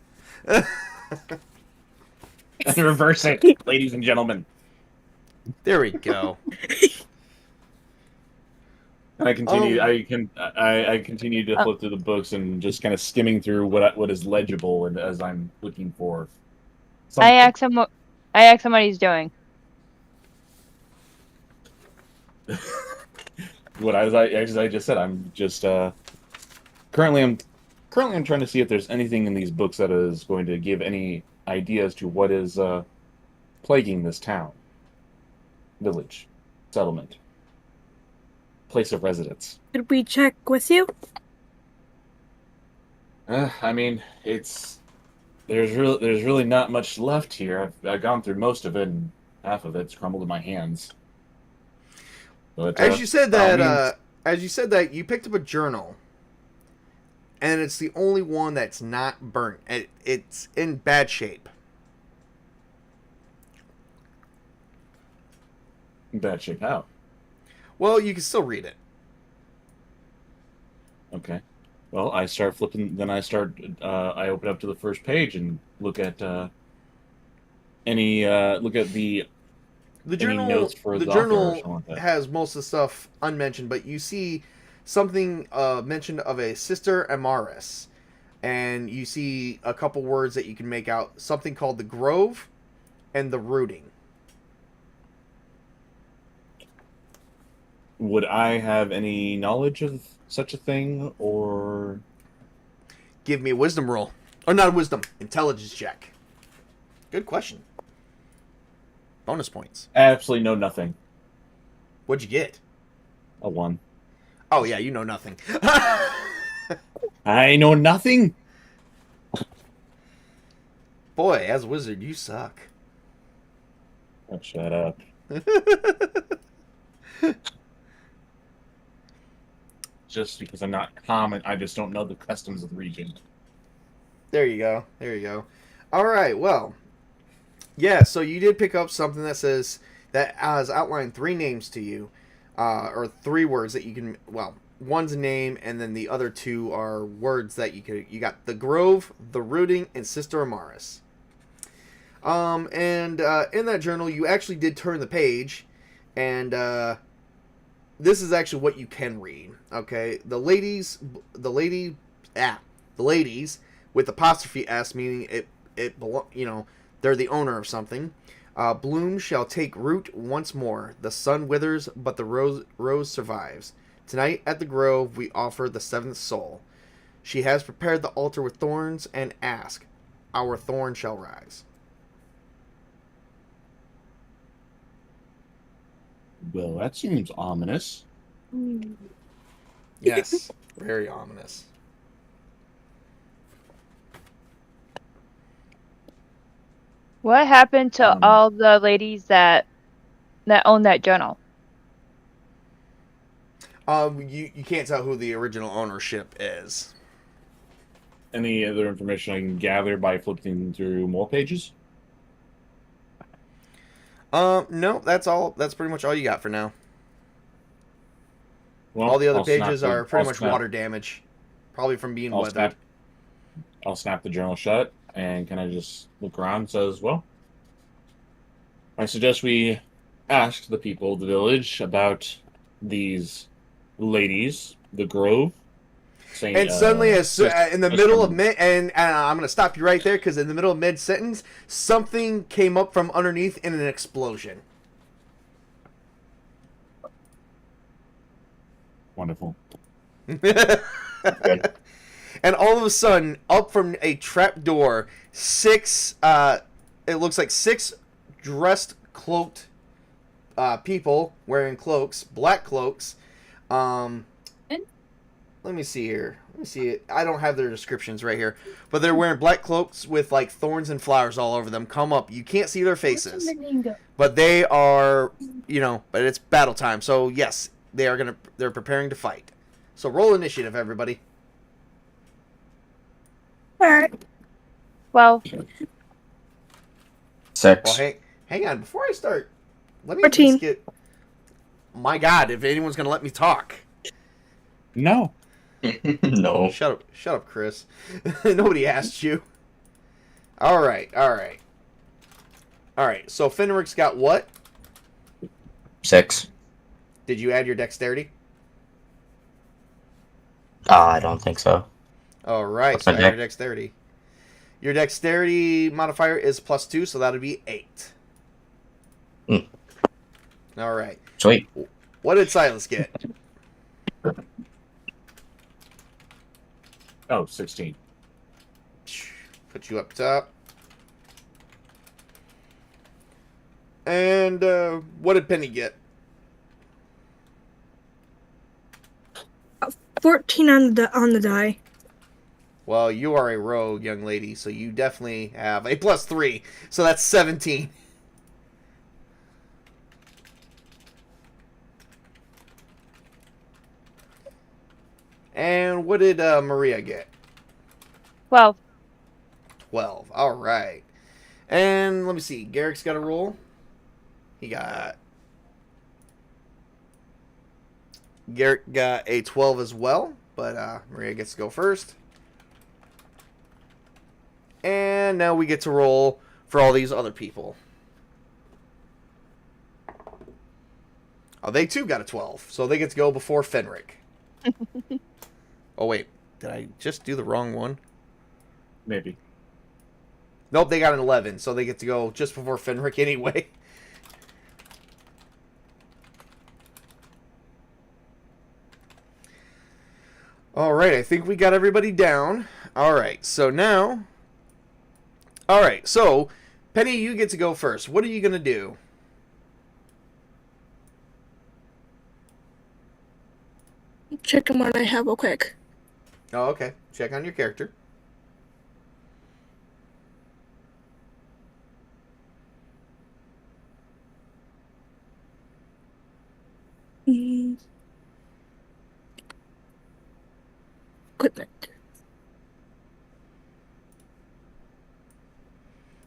Reverse it, ladies and gentlemen. There we go. I continue. I continue to flip through the books and just kind of skimming through what is legible, and as I'm looking for. I ask him what he's doing. As I just said, I'm just currently I'm trying to see if there's anything in these books that is going to give any idea as to what is plaguing this town, village, settlement, place of residence. Did we check with you? I mean, there's really not much left here. I've gone through most of it, and half of it's crumbled in my hands. But, As you said that, you picked up a journal, and it's the only one that's not burnt. It's in bad shape. in bad shape. How? Well, you can still read it. Okay. Well, I start flipping. Then I open up to the first page and look at the journal. notes for The the author or journal something like that. has most of the stuff unmentioned, but you see something mentioned of a sister Amaris, and you see a couple words that you can make out. Something called the Grove and the Rooting. Would I have any knowledge of such a thing, or Give me a wisdom roll. Or not a wisdom, intelligence check. Good question. Bonus points. absolutely know nothing? What'd you get? A 1. Oh, yeah, you know nothing. I know nothing. Boy, as a wizard, you suck. Oh, shut up. Just because I'm not common, I just don't know the customs of the region. There you go. There you go. All right. Well, yeah. So you did pick up something that says that has outlined 3 names to you, or 3 words that you can. Well, one's a name, and then the other 2 are words that you could. You got the Grove, the Rooting, and Sister Amaris. In that journal, you actually did turn the page, and this is actually what you can read. Okay, the ladies with apostrophe s, meaning they're the owner of something. Bloom shall take root once more. The sun withers, but the rose survives. Tonight at the grove we offer the 7th soul. She has prepared the altar with thorns, and ask, our thorn shall rise. Well, that seems ominous. Yes, very ominous. What happened to Um, all the ladies that own that journal? You can't tell who the original ownership is. Any other information I can gather by flipping through more pages? No, that's all. That's pretty much all you got for now. Well, All the other I'll snap pages the- are pretty I'll much snap- water damage, probably from being I'll weathered. snap. I'll snap the journal shut, and can I just look around? And says, well, I suggest we ask the people of the village about these ladies, the Grove. Saying, And suddenly, in the middle of from- mid, and I'm going to stop you right there because in the middle of mid sentence, something came up from underneath in an explosion. Wonderful. Good. And all of a sudden, up from a trap door, it looks like 6 dressed, cloaked people wearing cloaks, black cloaks. Let me see here. Let me see it. I don't have their descriptions right here, but they're wearing black cloaks with like thorns and flowers all over them. Come up. You can't see their faces, but they are, but it's battle time. So yes, they're preparing to fight. So roll initiative, everybody. Alright. Well, 6. Well, hang on. Before I start, let me 14. just get. My God, if anyone's gonna let me talk, No. No. shut up, Chris. Nobody asked you. All right. So Fenric's got what? 6. Did you add your dexterity? I don't think so. All right. What's So my add your dex? dexterity. Your dexterity modifier is +2, so that'd be 8. Mm. All right. Sweet. What did Silas get? Oh, 16. Put you up top. And what did Penny get? 14 on the die. Well, you are a rogue, young lady, so you definitely have a +3. So that's 17. And what did Maria get? 12. 12. All right. And let me see. Garrick's got a roll. Garrick got a 12 as well, but Maria gets to go first. And now we get to roll for all these other people. Oh, they too got a 12, so they get to go before Fenric. Oh, wait. Did I just do the wrong one? Maybe. Nope, they got an 11, so they get to go just before Fenric anyway. Alright, I think we got everybody down. Alright, so now... Alright, so, Penny, you get to go first. What are you going to do? Checking what I have real quick. Oh, okay. Check on your character. Mm. Equipment.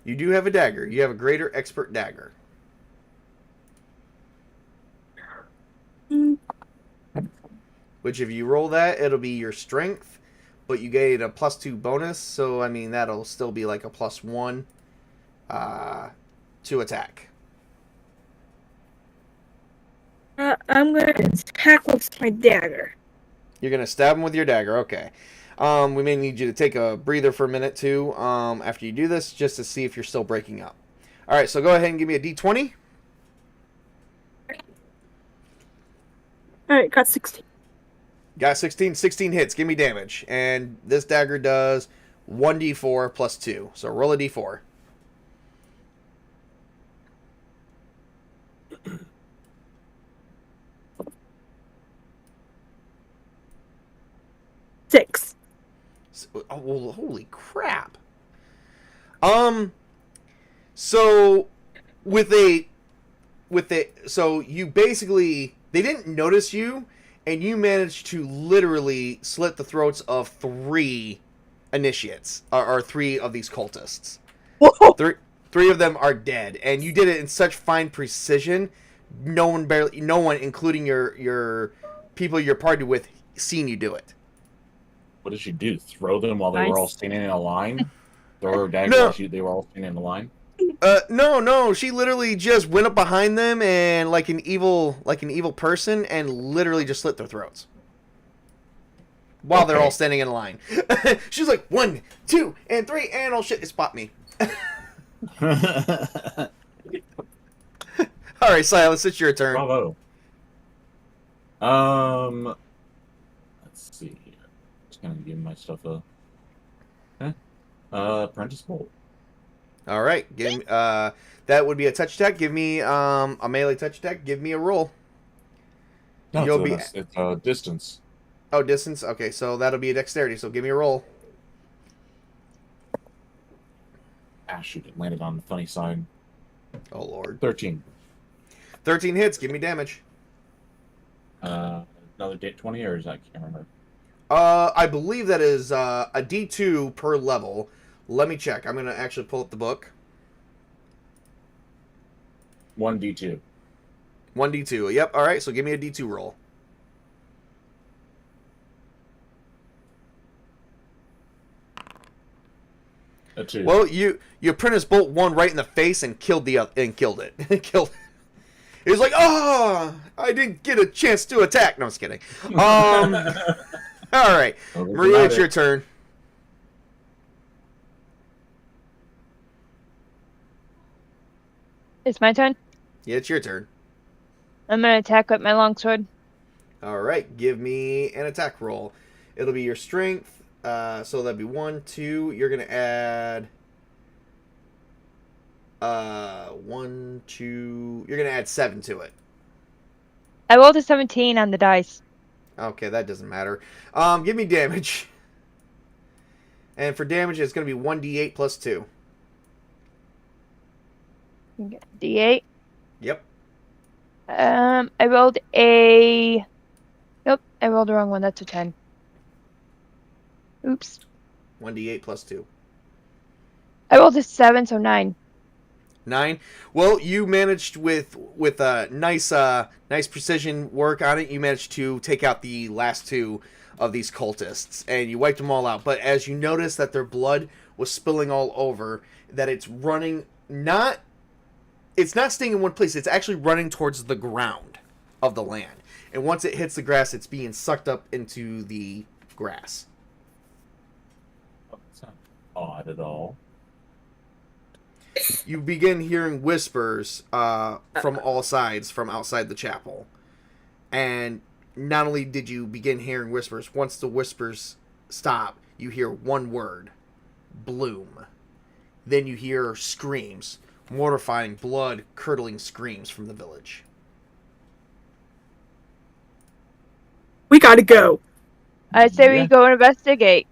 You do have a dagger. You have a greater expert dagger. Mm. Which, if you roll that, it'll be your strength, but you get a +2 bonus, so, I mean, that'll still be like a +1 to attack. I'm gonna attack with my dagger. You're going to stab him with your dagger, okay. We may need you to take a breather for a minute, too, after you do this, just to see if you're still breaking up. Alright, so go ahead and give me a d20. Alright, got 16. Got 16. 16 hits. Give me damage. And this dagger does 1d4 plus 2. So roll a d4. Six. Oh, well, holy crap. So so you basically, they didn't notice you, and you managed to literally slit the throats of 3 initiates, or 3 of these cultists. Whoa! Three of them are dead, and you did it in such fine precision. No one, including your people you're partied with, seen you do it. What did she do? Throw them while they were all standing in a line? Throw her dagger No. while they were all standing in a line? No. She literally just went up behind them and like an evil person, and literally just slit their throats while they're all standing in a line. She's like 1, 2, and 3, and oh shit, it spot me. All right, Silas, it's your turn. Bravo. Let's see here. Just gonna give my stuff a apprentice bolt. All right, give me, that would be a touch attack. Give me a melee touch attack. Give me a roll. No, You'll it's distance. Oh, distance. Okay, so that'll be a dexterity. So give me a roll. Ah, shoot! It landed on the funny side. Oh lord. 13. 13 hits. Give me damage. Another 20, or is that? I can't remember. I believe that is a D2 per level. Let me check. I'm gonna actually pull up the book. 1d2. 1d2. Yep. All right. So give me a D2 roll. A 2. Well, you apprentice bolt one right in the face and killed it. Killed. It was like, oh, I didn't get a chance to attack. No, I'm just kidding. All right, Maria, it's your turn. It's my turn. Yeah, it's your turn. I'm gonna attack with my longsword. All right, give me an attack roll. It'll be your strength. So that'd be 1, 2. You're gonna add 1, 2. You're gonna add 7 to it. I rolled a 17 on the dice. Okay, that doesn't matter. Give me damage. And for damage, it's gonna be 1d8 plus 2. D8. Yep. I rolled a. Nope, I rolled the wrong one. That's a 10. Oops. 1d8 plus 2. I rolled a 7, so 9. 9. Well, you managed with nice precision work on it. You managed to take out the last 2 of these cultists, and you wiped them all out. But as you notice that their blood was spilling all over, that it's running it's not staying in one place. It's actually running towards the ground of the land, and once it hits the grass, it's being sucked up into the grass. It's not odd at all. You begin hearing whispers from all sides from outside the chapel. And not only did you begin hearing whispers, once the whispers stop, you hear one word: bloom. Then you hear screams, mortifying, blood-curdling screams from the village. We gotta go. I'd say we go and investigate.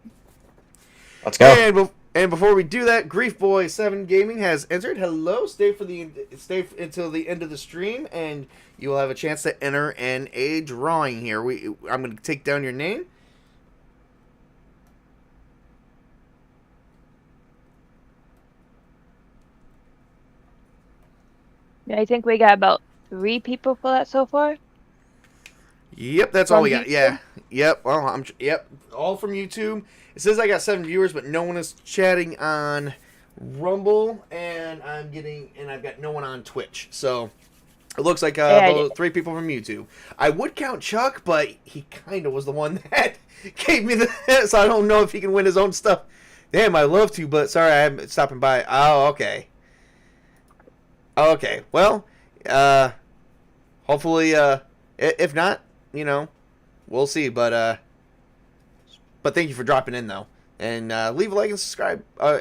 Let's go. And before we do that, Grief Boy 7 Gaming has entered. Hello, stay until the end of the stream, and you will have a chance to enter in a drawing here. I'm going to take down your name. I think we got about 3 people for that so far. Yep, that's all we got. Yeah. Yep. Well, all from YouTube. It says I got 7 viewers, but no one is chatting on Rumble, and I've got no one on Twitch. So it looks like about 3 people from YouTube. I would count Chuck, but he kind of was the one that gave me the so I don't know if he can win his own stuff. Damn, I'd love to, but sorry, I'm stopping by. Oh, okay. Okay. Well, hopefully, if not, we'll see. But thank you for dropping in, though. And leave a like and subscribe. I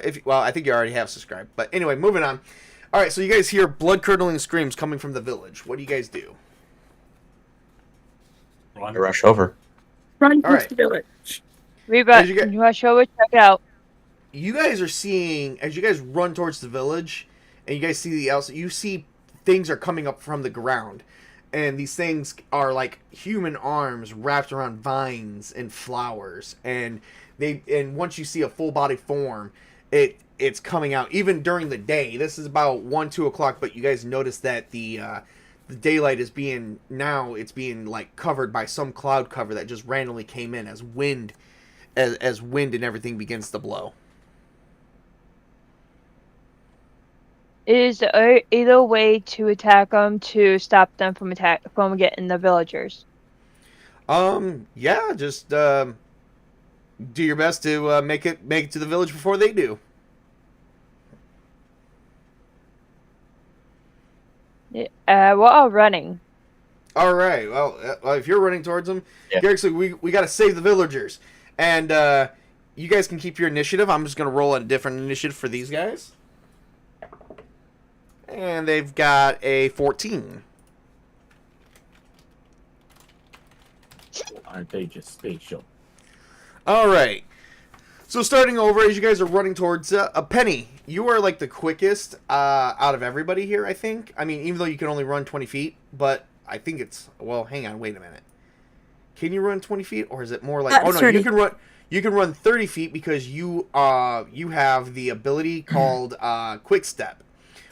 think you already have subscribed. But anyway, moving on. All right, so you guys hear blood-curdling screams coming from the village. What do you guys do? Rush over. Run All to right. the village. You want to show it? Check it out. You guys are seeing, as you guys run towards the village, and you guys see the outside. You see things are coming up from the ground, and these things are like human arms wrapped around vines and flowers, and once you see a full body form, it's coming out even during the day. This is about 1-2 o'clock, but you guys notice that the daylight is being like covered by some cloud cover that just randomly came in as wind and everything begins to blow. Is there either way to attack them to stop them from getting the villagers? Yeah, just do your best to make it to the village before they do. We're all running. All right. Well, if you're running towards them, Yeah. Garrick, so we got to save the villagers, and you guys can keep your initiative. I'm just gonna roll a different initiative for these guys, and they've got a 14. Aren't they just spatial? All right. So starting over, as you guys are running towards a Penny, you are like the quickest out of everybody here, I think. I mean, even though you can only run 20 feet, but I think it's, well, hang on, wait a minute. Can you run 20 feet, or is it more like? Oh no, 30. You can run 30 feet because you have the ability called Quick Step,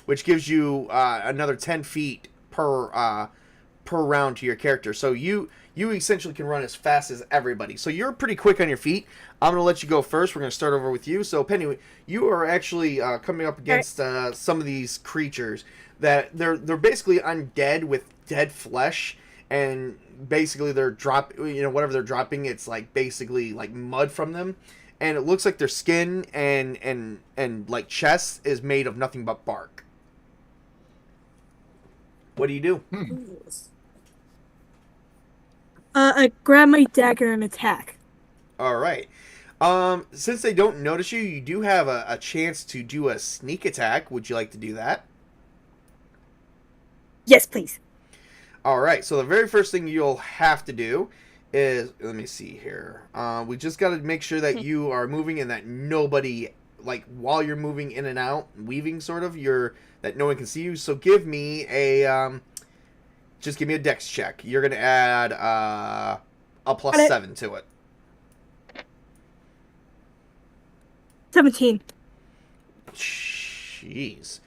which gives you another 10 feet per round to your character. So you essentially can run as fast as everybody. So you're pretty quick on your feet. I'm going to let you go first. We're going to start over with you. So Penny, you are actually coming up against some of these creatures that they're basically undead with dead flesh, and basically they're whatever they're dropping, it's like basically like mud from them, and it looks like their skin and like chest is made of nothing but bark. What do you do? I grab my dagger and attack. All right. Since they don't notice you, you do have a chance to do a sneak attack. Would you like to do that? Yes, please. All right. So the very first thing you'll have to do is, let me see here. We just got to make sure that you are moving and that nobody, like while you're moving in and out, weaving sort of, that no one can see you. So give me a, just give me a dex check. You're going to add a +7 to it. 17. Jeez.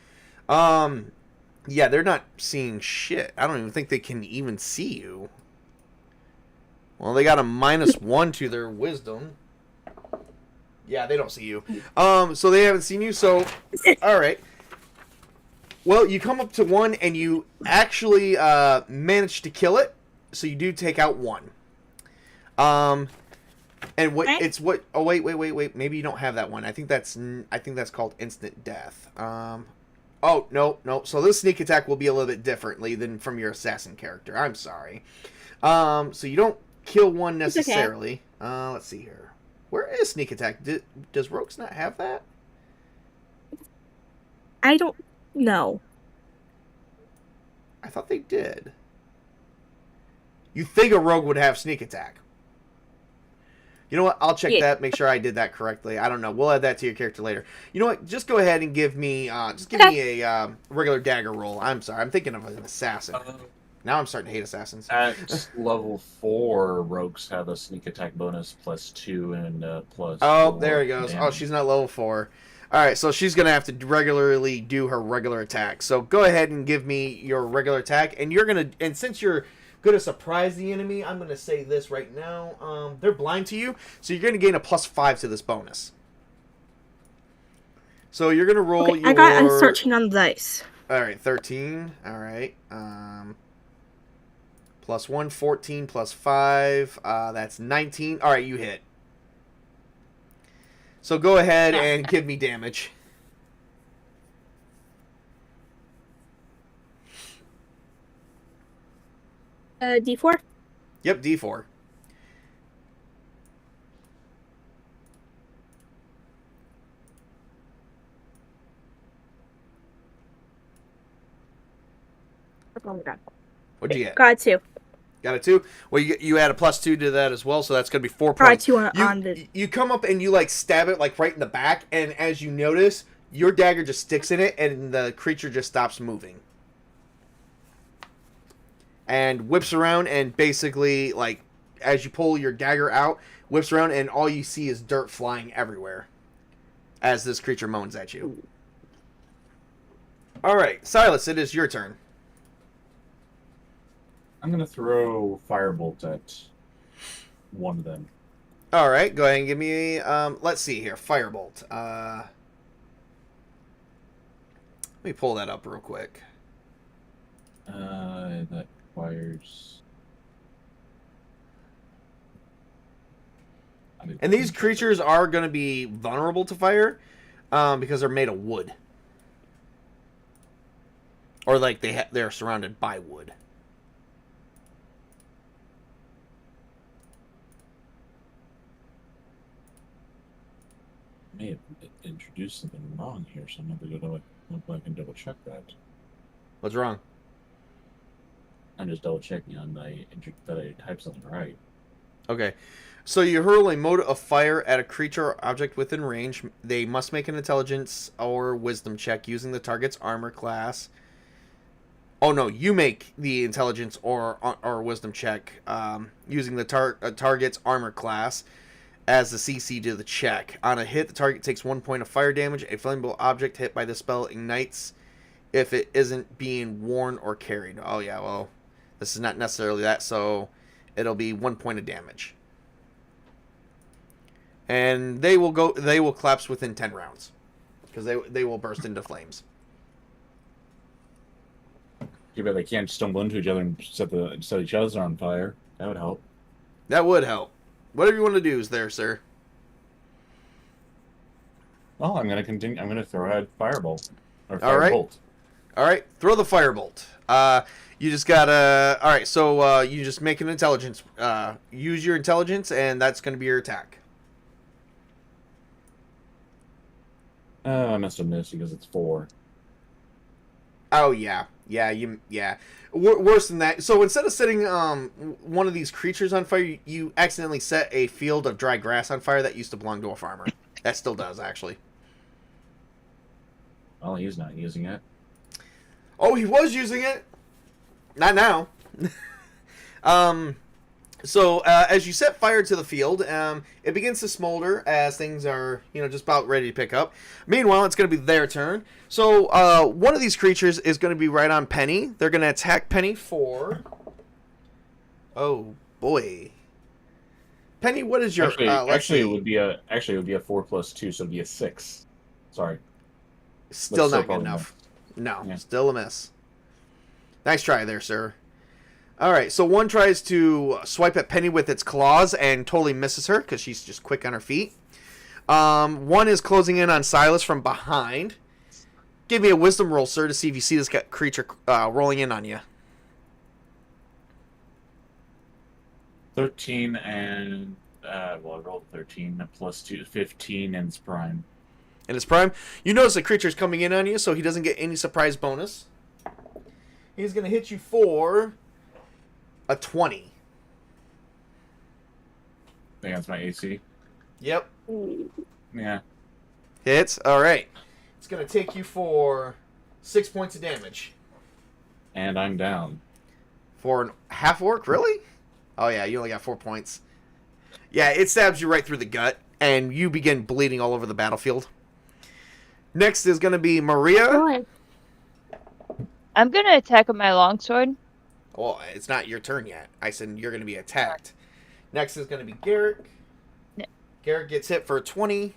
Yeah, they're not seeing shit. I don't even think they can even see you. Well, they got a -1 to their wisdom. Yeah, they don't see you. So they haven't seen you, so alright. Well, you come up to one and you actually manage to kill it. So you do take out one. And what Okay. it's what? Oh wait. Maybe you don't have that one. I think that's called instant death. Oh no. So this sneak attack will be a little bit differently than from your assassin character. I'm sorry. So you don't kill one necessarily. Okay. Let's see here. Where is sneak attack? Does Rogues not have that? I don't know. I thought they did. You think a rogue would have sneak attack? You know what? I'll check that. Make sure I did that correctly. I don't know. We'll add that to your character later. You know what? Just go ahead and give me me a regular dagger roll. I'm sorry. I'm thinking of an assassin. Now I'm starting to hate assassins. At level 4, rogues have a sneak attack bonus +2 and plus. Oh, 4 there he goes. damage. Oh, she's not level 4. All right, so she's gonna have to regularly do her regular attack. So go ahead and give me your regular attack, and since you're gonna surprise the enemy, I'm gonna say this right now. They're blind to you, so you're gonna gain a +5 to this bonus. So you're gonna roll Okay, your. I got a 13 on the dice. All right, 13. All right. +1, 14, +5. That's 19. All right, you hit. So go ahead and give me damage. D4? Yep, D4. Oh my god. What'd you get? Got a 2. Got a 2? Well, you add a +2 to that as well, so that's going to be 4 points. Got a 2 on the... You come up and you, like, stab it, like, right in the back, and as you notice, your dagger just sticks in it, and the creature just stops moving. And whips around, and basically, like, as you pull your dagger out, whips around, and all you see is dirt flying everywhere as this creature moans at you. Alright, Silas, it is your turn. I'm going to throw Firebolt at one of them. Alright, go ahead and give me, let's see here, Firebolt. Let me pull that up real quick. That requires... And these creatures are going to be vulnerable to fire because they're made of wood. Or like they're surrounded by wood. I may have introduced something wrong here, so I'm not going to go I can double check that. What's wrong? I'm just double checking on that I typed something right. Okay. So you hurl a mote of fire at a creature or object within range. They must make an intelligence or wisdom check using the target's armor class. Oh no, you make the intelligence or wisdom check using the target's armor class as the CC to the check. On a hit, the target takes 1 point of fire damage. A flammable object hit by the spell ignites if it isn't being worn or carried. Oh yeah, well, this is not necessarily that, so it'll be 1 point of damage. And they will collapse within 10 rounds because they will burst into flames. Too bad they can't stumble into each other and set each other on fire. That would help. That would help. Whatever you want to do is there, sir. Well, I'm gonna continue. I'm gonna throw out Firebolt. Or All right. Firebolt. All right, throw the firebolt. You just gotta. All right, so you just make an intelligence. Use your intelligence, and that's gonna be your attack. I must have missed because it's 4. Oh yeah. Worse than that. So instead of setting one of these creatures on fire, you accidentally set a field of dry grass on fire that used to belong to a farmer. That still does, actually. Well, he's not using it. Oh, he was using it. Not now. So as you set fire to the field, it begins to smolder as things are, just about ready to pick up. Meanwhile, it's going to be their turn. So one of these creatures is going to be right on Penny. They're going to attack Penny for... Oh, boy. Penny, what is your... Actually, it would be a 4+2, so it'd be a 6. Sorry. Still That's not good still enough. No, Yeah. still a miss. Nice try there, sir. All right, so one tries to swipe at Penny with its claws and totally misses her because she's just quick on her feet. One is closing in on Silas from behind. Give me a wisdom roll, sir, to see if you see this creature rolling in on you. 13 and... I rolled 13 plus 2, 15 in its prime. In his prime, you notice the creature's coming in on you, so he doesn't get any surprise bonus. He's going to hit you for a 20. I think that's my AC. Yep. Yeah. Hits. All right. It's going to take you for 6 points of damage. And I'm down. For an half orc, really? Oh, yeah, you only got 4 points. Yeah, it stabs you right through the gut, and you begin bleeding all over the battlefield. Next is going to be Maria. Oh, I'm gonna attack with my longsword. Well, it's not your turn yet. I said you're going to be attacked. Next is going to be Garrick. No. Garrick gets hit for a 20.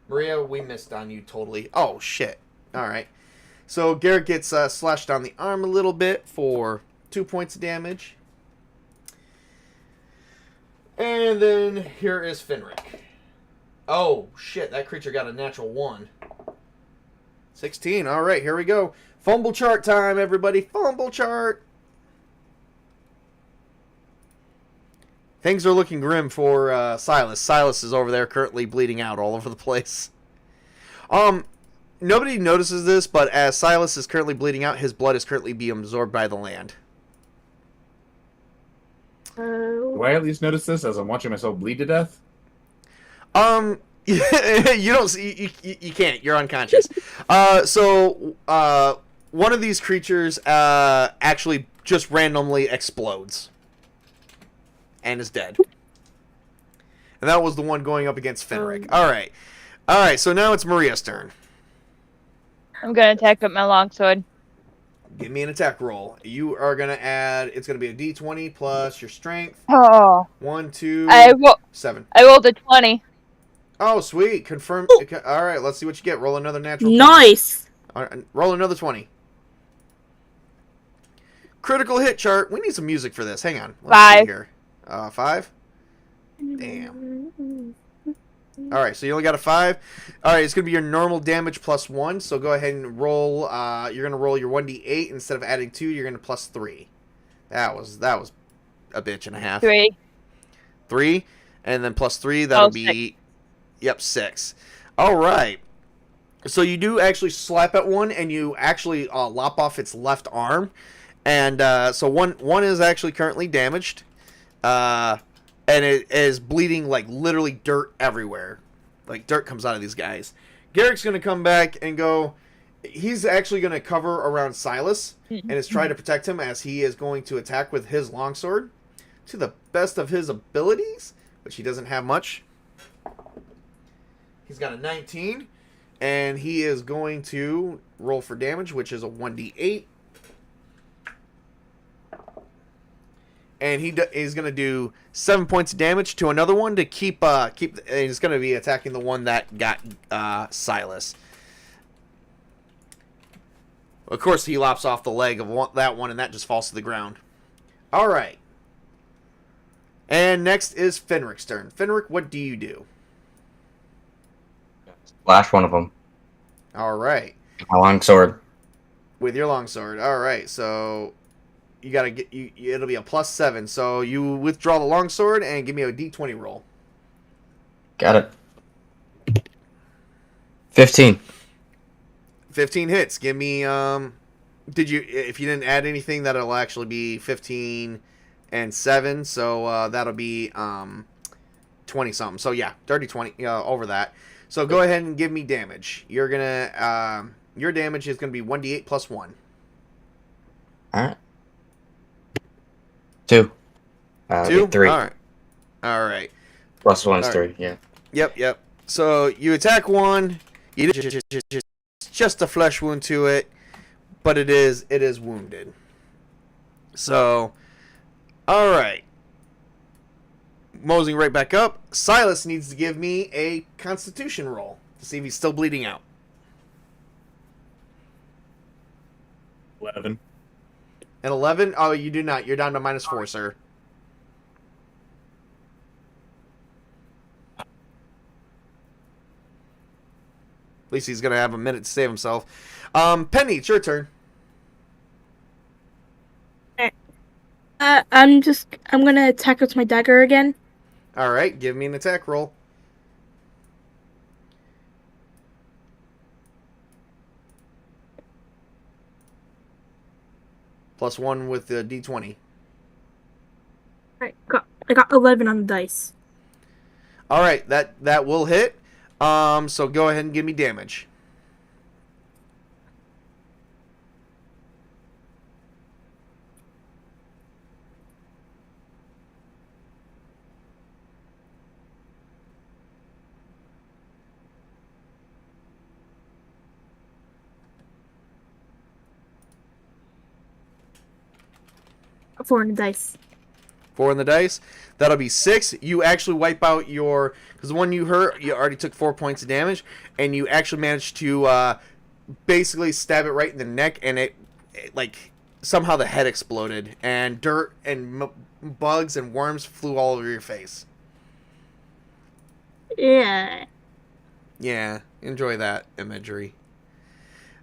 Maria, we missed on you totally. Oh, shit. All right. So Garrick gets slashed on the arm a little bit for 2 points of damage. And then here is Finrick. Oh, shit. That creature got a natural 1. 16. All right, here we go. Fumble chart time, everybody. Fumble chart. Things are looking grim for Silas. Silas is over there currently bleeding out all over the place. Nobody notices this, but as Silas is currently bleeding out, his blood is currently being absorbed by the land. Do I at least notice this as I'm watching myself bleed to death? You don't see. You can't. You're unconscious. One of these creatures actually just randomly explodes and is dead. And that was the one going up against Fenric. All right. So now it's Maria's turn. I'm gonna attack with my longsword. Give me an attack roll. You are gonna add. It's gonna be a D20 plus your strength. Oh, 1, 2, I 7. rolled a 20. Oh, sweet. Confirm. All right. Let's see what you get. Roll another natural 20. Nice. Roll another 20. Critical hit chart. We need some music for this. Hang on. Let's see here. 5. Damn. All right, so you only got a 5. All right, it's going to be your normal damage plus 1. So go ahead and roll. You're going to roll your 1d8 instead of adding 2. You're going to plus 3. That was a bitch and a half. 3. 3, and then plus 3. That'll be 6. Yep, 6. All right. So you do actually slap at one, and you actually lop off its left arm, and so one is actually currently damaged. And it is bleeding like literally dirt everywhere. Like dirt comes out of these guys. Garrick's going to come back and go. He's actually going to cover around Silas and is trying to protect him as he is going to attack with his longsword to the best of his abilities, which he doesn't have much. He's got a 19, and he is going to roll for damage, which is a 1d8. And he's going to do 7 points of damage to another one to keep. And he's going to be attacking the one that got Silas. Of course, he lops off the leg of that one, and that just falls to the ground. All right. And next is Fenric's turn. Fenric, what do you do? Slash one of them. All right. My longsword. With your longsword. All right. So you got to get it'll be a plus 7. So you withdraw the longsword and give me a d20 roll. Got it. 15. 15 hits. Give me if you didn't add anything, that'll actually be 15 and 7, so that'll be 20 something. So yeah, dirty 20 over that. So go ahead and give me damage. You're gonna your damage is gonna be 1d8 plus 1. All right. 2. 2. 3. All right. Plus 1 is All 3. right. Yeah. Yep. So you attack one. You just a flesh wound to it, but it is wounded. So, all right. Moseying right back up. Silas needs to give me a Constitution roll to see if he's still bleeding out. 11. An 11? Oh, you do not. You're down to -4, sir. At least he's going to have a minute to save himself. Penny, it's your turn. I'm gonna attack with my dagger again. All right, give me an attack roll. Plus 1 with the d20. Alright, I got 11 on the dice. All right, that will hit. So go ahead and give me damage. Got 4 on the dice. 4 on the dice. That'll be 6. You actually wipe out your... Because the one you hurt, you already took 4 points of damage. And you actually managed to basically stab it right in the neck. And it like, somehow the head exploded. And dirt and bugs and worms flew all over your face. Yeah. Yeah, enjoy that imagery.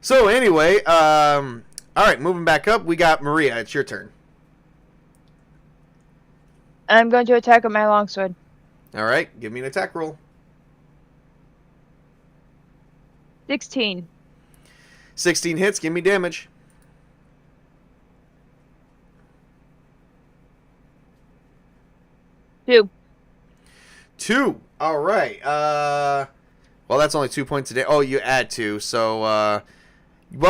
So anyway, all right, moving back up, we got Maria. It's your turn. I'm going to attack with my longsword. All right, give me an attack roll. 16. 16 hits, give me damage. Two. 2. All right. Well, that's only 2 points a day. Oh, you add 2. So, well,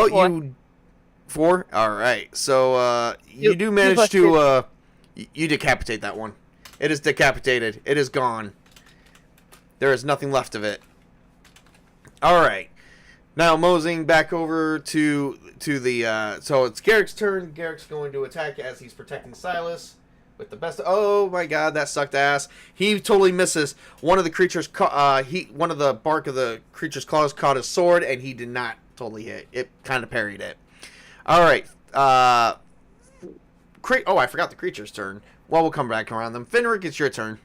4. you 4. All right. So, you You- do you manage plus to you decapitate that one. It is decapitated. It is gone. There is nothing left of it. All right. Now moseying back over to the so it's Garrick's turn. Garrick's going to attack as he's protecting Silas with the best. Oh my God, that sucked ass. He totally misses. One of the creatures one of the bark of the creature's claws caught his sword, and he did not totally hit. It kind of parried it. All right. Oh, I forgot the creature's turn. Well, we'll come back around them. Fenric, it's your turn.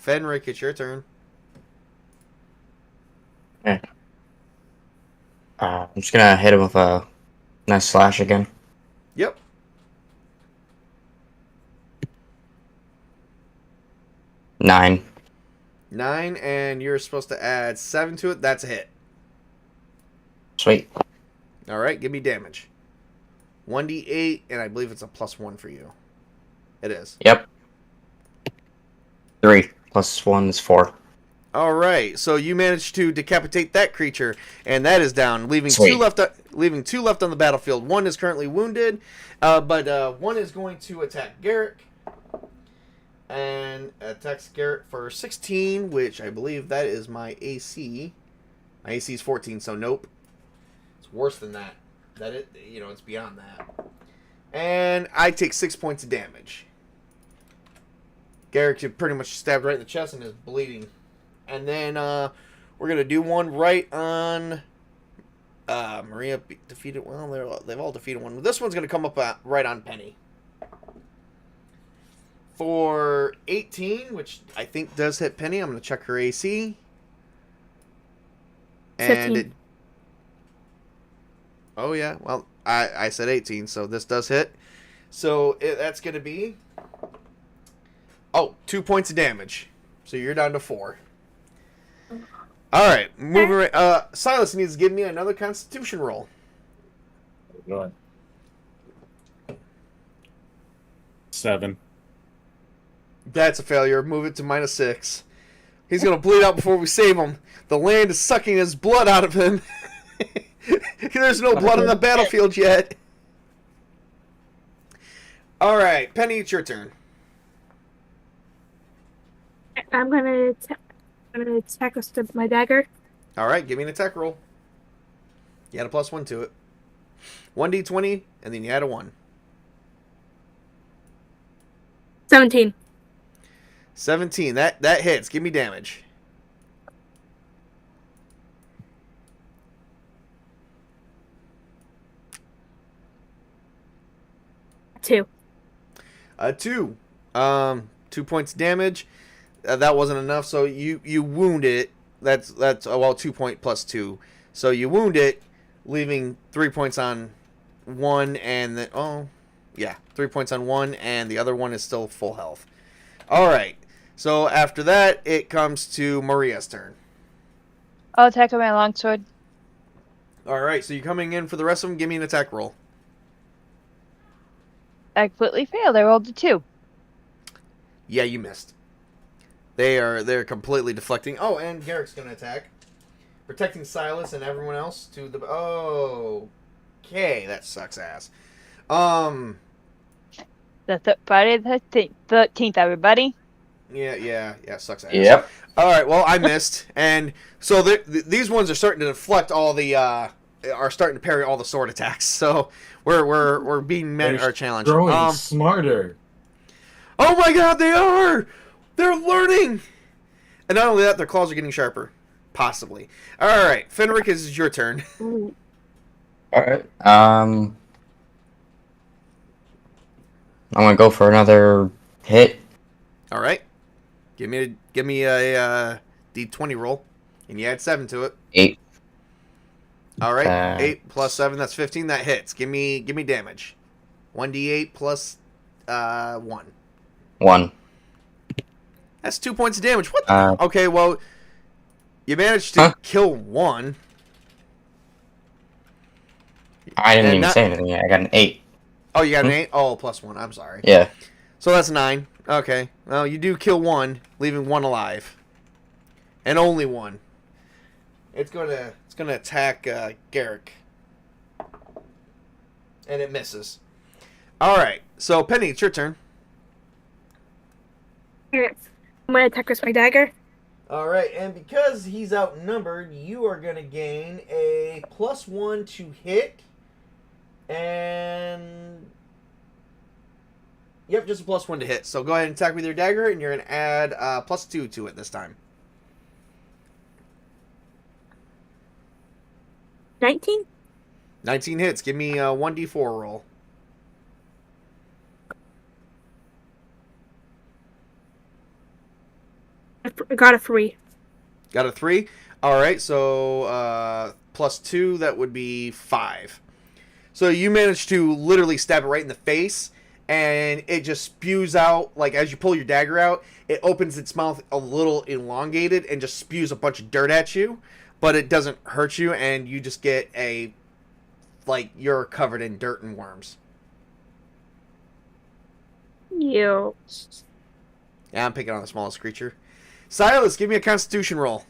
Fenric, it's your turn. Yeah. I'm just gonna hit him with a nice slash again. Yep. 9. 9, and you're supposed to add 7 to it. That's a hit. Sweet. All right, give me damage. 1d8, and I believe it's a +1 for you. It is. Yep. 3 plus 1 is 4. All right, so you managed to decapitate that creature, and that is down, leaving Sweet. 2 left. Leaving 2 left on the battlefield. 1 is currently wounded, but 1 is going to attack Garrick, and attacks Garrick for 16, which I believe that is my AC. My AC is 14, so nope. It's worse than that. It's beyond that. And I take 6 points of damage. Garrick, you pretty much stabbed right in the chest and is bleeding. And then we're going to do one right on Maria defeated. Well, they've all defeated one. This one's going to come up right on Penny. For 18, which I think does hit Penny. I'm going to check her AC. And 15. oh, yeah. Well, I said 18, so this does hit. So that's going to be 2 points of damage. So you're down to 4. All right, moving. Silas needs to give me another Constitution roll. Go ahead. 7. That's a failure. Move it to -6. He's gonna bleed out before we save him. The land is sucking his blood out of him. There's no blood on the battlefield yet. All right, Penny, it's your turn. I'm gonna attack us with my dagger. All right, give me an attack roll. You add a +1 to it. 1d20, and then you add a 1. 17. 17. That hits. Give me damage. Two. 2. 2 points damage. That wasn't enough, so you wound it. That's 2 point plus 2. So you wound it, leaving 3 points on one, and then 3 points on one, and the other one is still full health. All right. So after that, it comes to Maria's turn. I'll attack with my longsword. All right. So you're coming in for the rest of them. Give me an attack roll. I completely failed. I rolled a 2. Yeah, you missed. They're completely deflecting. Oh, and Garrick's gonna attack, protecting Silas and everyone else to the. Oh, okay, that sucks ass. Friday the 13th, everybody. Yeah, sucks ass. Yep. All right, well, I missed, and so these ones are starting to deflect all the are starting to parry all the sword attacks. So we're being met our challenge. Growing smarter. Oh my God, they are! They're learning! And not only that, their claws are getting sharper. Possibly. Alright, Fenric, it's your turn. Ooh. Alright. I'm gonna go for another hit. Alright. Give me a D20 roll. And you add 7 to it. 8. Alright. 8 plus 7, that's 15. That hits. Give me damage. 1d8 plus 1. 1. That's 2 points of damage. What the? Okay, well, you managed to kill one. I didn't And even say anything yet. I got an 8. Oh, you got an 8? Oh, +1. I'm sorry. Yeah. So that's 9. Okay. Well, you do kill one, leaving one alive. And only one. It's gonna attack Garrick. And it misses. Alright. So, Penny, it's your turn. Alright. I'm gonna attack with my dagger. Alright, and because he's outnumbered, you are gonna gain a +1 to hit. And... Yep, just a +1 to hit. So go ahead and attack with your dagger, and you're going to add +2 to it this time. 19? 19 hits. Give me a 1d4 roll. I got a 3. Got a 3? Alright, so +2, that would be 5. So you managed to literally stab it right in the face, and it just spews out, like as you pull your dagger out, it opens its mouth a little elongated and just spews a bunch of dirt at you, but it doesn't hurt you, and you just get you're covered in dirt and worms. You. Yeah, I'm picking on the smallest creature. Silas, give me a Constitution roll.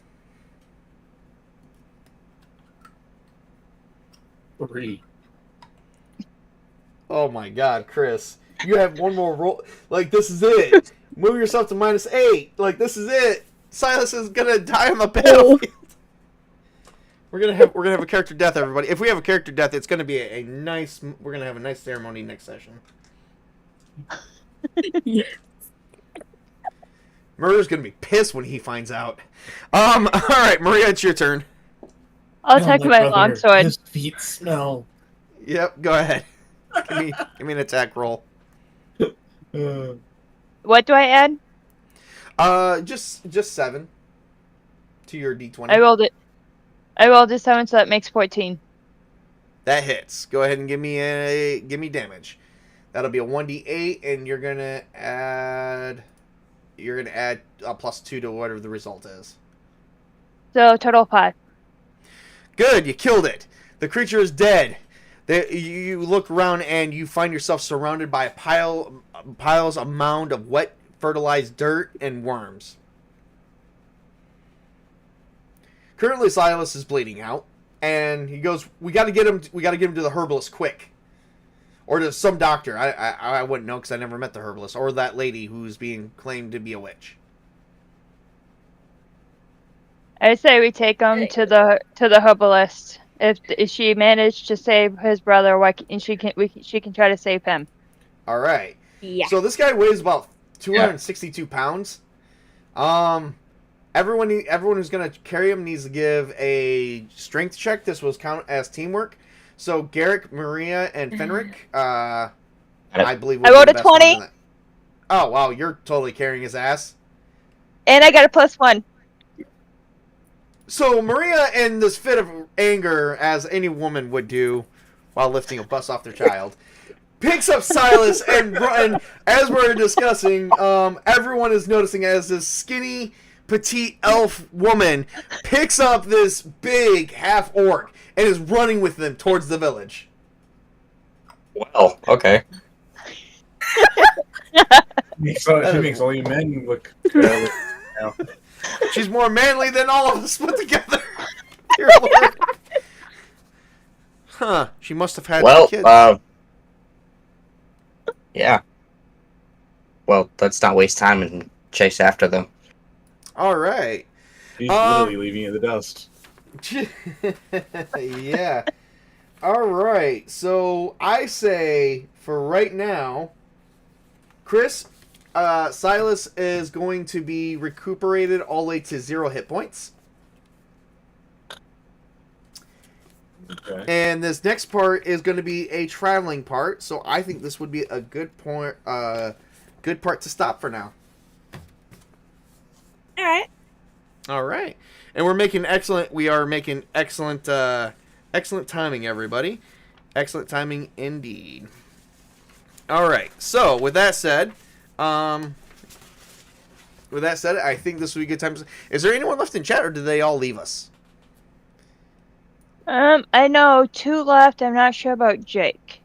3. Oh my god, Chris. You have one more roll. Like, this is it. Move yourself to -8. Like, this is it. Silas is gonna die on the battlefield. We're gonna have a character death, everybody. If we have a character death, it's gonna be a nice. We're gonna have a nice ceremony next session. Yeah. Murder's gonna be pissed when he finds out. All right, Maria, it's your turn. I'll attack with my longsword. His feet smell. Yep, go ahead. Give me an attack roll. What do I add? Just 7 to your d20. I rolled it. I rolled a 7, so that makes 14. That hits. Go ahead and give me damage. That'll be a 1d8, and you're gonna add a +2 to whatever the result is. So total 5. Good, you killed it. The creature is dead. You look around and you find yourself surrounded by a mound of wet, fertilized dirt and worms. Currently, Silas is bleeding out, and he goes, "We got to get him. We got to get him to the herbalist quick, or to some doctor. I wouldn't know because I never met the herbalist or that lady who's being claimed to be a witch." I say we take him to the herbalist. If she managed to save his brother, she can try to save him. All right. Yeah. So this guy weighs about 262 pounds. Everyone who's gonna carry him needs to give a strength check. This was count as teamwork. So Garrick, Maria, and Fenric, I believe. I rolled a 20. Oh wow, you're totally carrying his ass. And I got a +1. So Maria, in this fit of anger, as any woman would do while lifting a bus off their child, picks up Silas, and as we're discussing, everyone is noticing as this skinny, petite elf woman picks up this big half-orc and is running with them towards the village. Well, okay. She makes all you men look now. She's more manly than all of us put together. Dear Lord. Huh. She must have had kids. Yeah. Well, let's not waste time and chase after them. All right. She's literally leaving in the dust. Yeah. All right. So I say for right now, Chris, Silas is going to be recuperated all the way to 0 hit points. Okay. And this next part is going to be a traveling part, so I think this would be a good part to stop for now. All right. All right, and we are making excellent timing, everybody. Excellent timing indeed. All right, so with that said, I think this would be a good time. Is there anyone left in chat, or did they all leave us? I know 2 left. I'm not sure about Jake.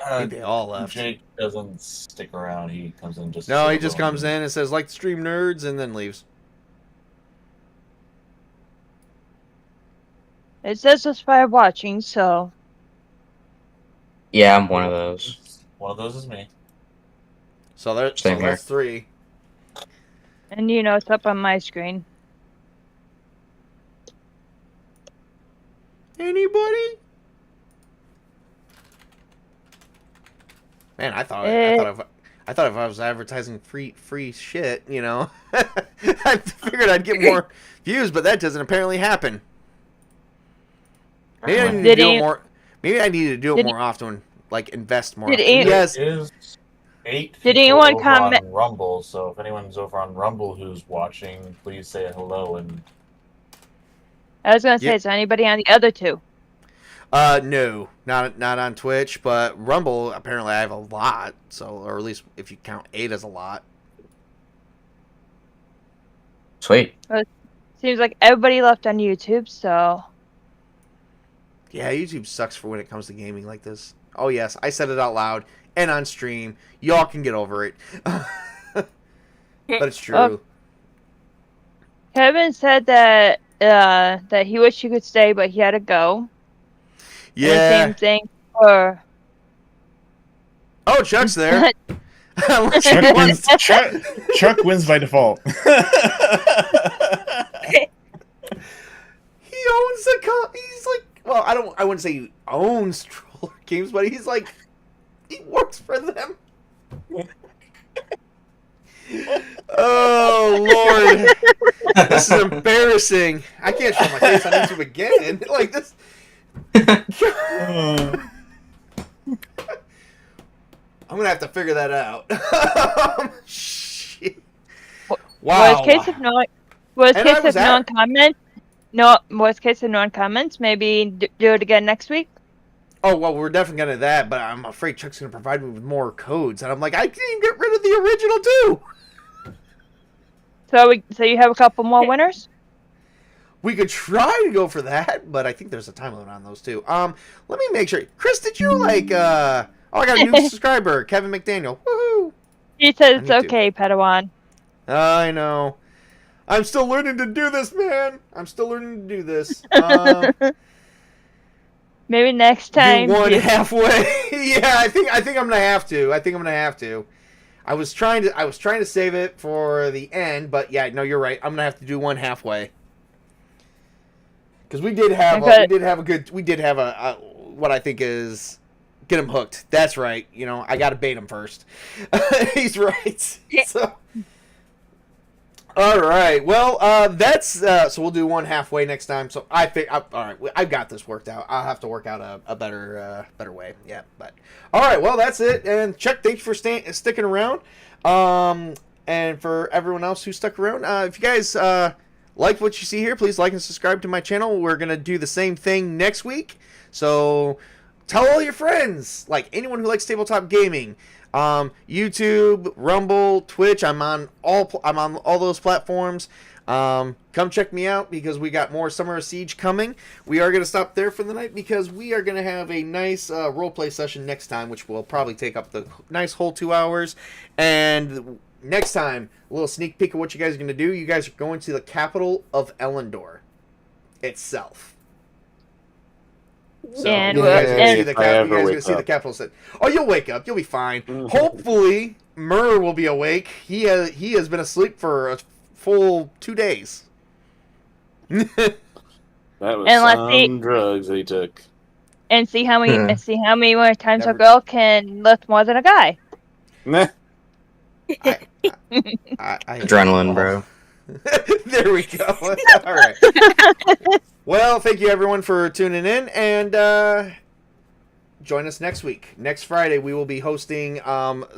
I think they all left. Jake doesn't stick around. He comes in just. No, to he say just hello. comes in and says, like the stream nerds, and then leaves. It says it's by watching, so Yeah, I'm one of those. One of those is me. So, Same here. that's 3. and you know it's up on my screen. Anybody? Man, I thought if I was advertising free shit, you know, I figured I'd get more views, but that doesn't apparently happen. Maybe I need to do it more. Maybe I need to do it more often, like invest more. Did Often. any- Yes. There is 8 Did people anyone over comment- on Rumble? So if anyone's over on Rumble who's watching, please say hello. And I was gonna say, Yep. is there anybody on the other 2? No, not on Twitch, but Rumble. Apparently, I have a lot. So, or at least if you count 8 as a lot. Sweet. Seems like everybody left on YouTube, so Yeah, YouTube sucks for when it comes to gaming like this. Oh yes, I said it out loud and on stream. Y'all can get over it. But it's true. Oh. Kevin said that that he wished he could stay, but he had to go. And the Yeah. same thing for Oh, Chuck's there. Unless Chuck he wants- wins. Chuck wins by default. He owns the he's like, well, I wouldn't say he owns Troller Games, but he's like, he works for them. Oh Lord, this is embarrassing. I can't show my face on YouTube again. Like this. I'm gonna have to figure that out. Shit. Wow. worst case of And I was at- non-comment. No, worst case of non-comments. Maybe do it again next week. Oh, well, we're definitely going to that, but I'm afraid Chuck's going to provide me with more codes. And I'm like, I can't even get rid of the original, too. So you have a couple more winners. We could try to go for that, but I think there's a time limit on those, too. Let me make sure. Chris, did you, like, oh, I got a new subscriber, Kevin McDaniel. Woohoo! He says I it's need to. okay, Padawan. I know. I'm still learning to do this, man. I'm still learning to do this. Maybe next time. Do one halfway. Yeah, I think I'm gonna have to. I was trying to save it for the end, but yeah, no, you're right. I'm gonna have to do one halfway. Because we did have a what I think is get him hooked. That's right. You know, I gotta bait him first. He's right. So. All right. Well, that's so we'll do one halfway next time. So all right, I've got this worked out. I'll have to work out a better way. Yeah. But all right. Well, that's it. And Chuck, thanks for sticking around. And for everyone else who stuck around, if you guys like what you see here, please like and subscribe to my channel. We're gonna do the same thing next week. So tell all your friends, like anyone who likes tabletop gaming. YouTube, Rumble, Twitch. I'm on all those platforms. Come check me out because we got more Summer of Siege coming. We are gonna stop there for the night because we are gonna have a nice roleplay session next time, which will probably take up the nice whole 2 hours. And next time, a little sneak peek of what you guys are gonna do. You guys are going to the capital of Elendor itself. So And you guys are gonna see if I ever the wake capital city. Oh, you'll wake up. You'll be fine. Hopefully, Murr will be awake. He has been asleep for a full 2 days. That was And let's some see- drugs they took. And see how many more times a Never- girl can lift more than a guy. Meh. I Adrenaline, bro. There we go. All right. Well, thank you everyone for tuning in, and join us next week. Next Friday, we will be hosting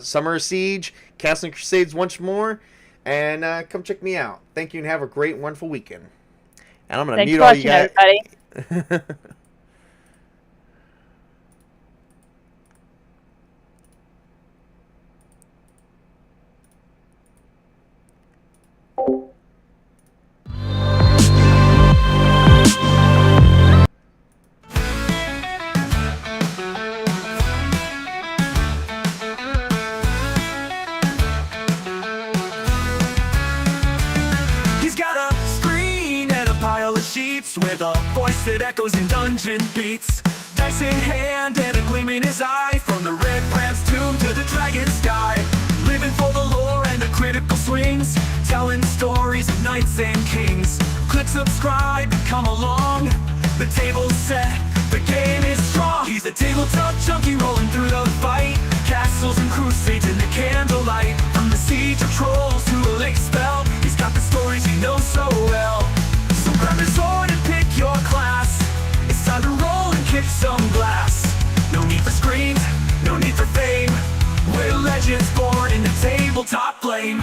Summer Siege, Castle and Crusades once more, and come check me out. Thank you, and have a great, wonderful weekend. And I'm gonna Thanks mute for all you watching, guys. everybody. meets, with a voice that echoes in dungeon beats. Dice in hand and a gleam in his eye, from the red brand's tomb to the dragon sky. Living for the lore and the critical swings, telling stories of knights and kings. Click subscribe, come along. The table's set, the game is strong. He's a tabletop junkie rolling through the fight. Castles and crusades in the candlelight. From the siege of trolls to a lake spell, he's got the stories he knows so well. So grab his sword and pick your class. It's time to roll and kick some glass. No need for screens, no need for fame. We're legends born in the tabletop flame.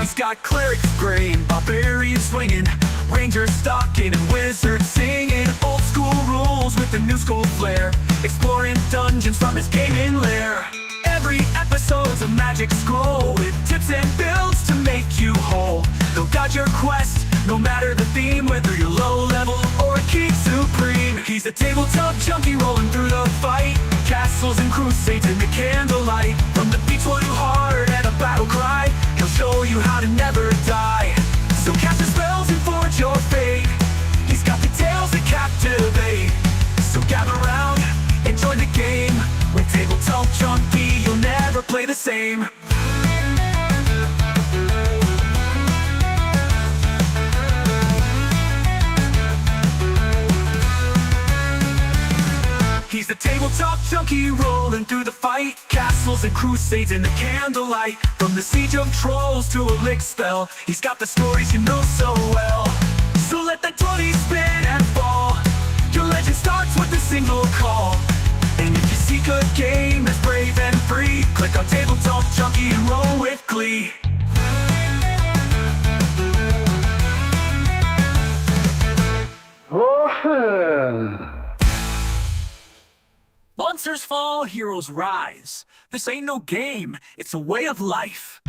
He's got cleric's grain, barbarian swinging, rangers stalking and wizards singing. Old school rules with the new school flair, exploring dungeons from his gaming lair. Every episode's a magic scroll with tips and builds to make you whole. They'll guide your quest, no matter the theme, whether you're low level or a king supreme. He's a tabletop junkie rolling through the fight. Castles and crusades in the candlelight. From the Beechwood heart and a battle cry, he'll show you how to never die. So cast your spells and forge your fate. He's got the tales that captivate. So gather round and join the game. With Tabletop Junkie, you'll never play the same. He's the tabletop junkie rolling through the fight. Castles and crusades in the candlelight. From the siege of trolls to a lick spell, he's got the stories you know so well. So let that 20 spin and fall. Your legend starts with a single call. And if you seek a game that's brave and free, click on Tabletop Junkie and roll with glee. Monsters fall, heroes rise. This ain't no game, it's a way of life.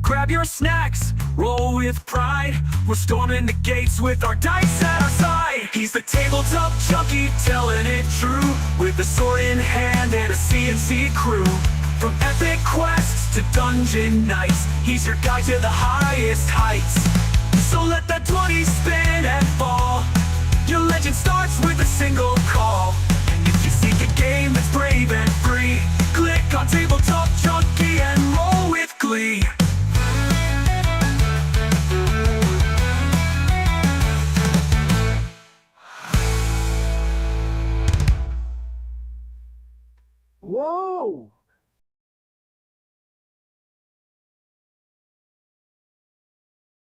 Grab your snacks, roll with pride. We're storming the gates with our dice at our side. He's the tabletop junkie, telling it true, with a sword in hand and a CNC crew. From epic quests to dungeon nights, he's your guide to the highest heights. So let that 20 spin and fall. Your legend starts with a single call. And if you seek a game that's brave and free, click on Tabletop Junkie and roll with glee. Whoa!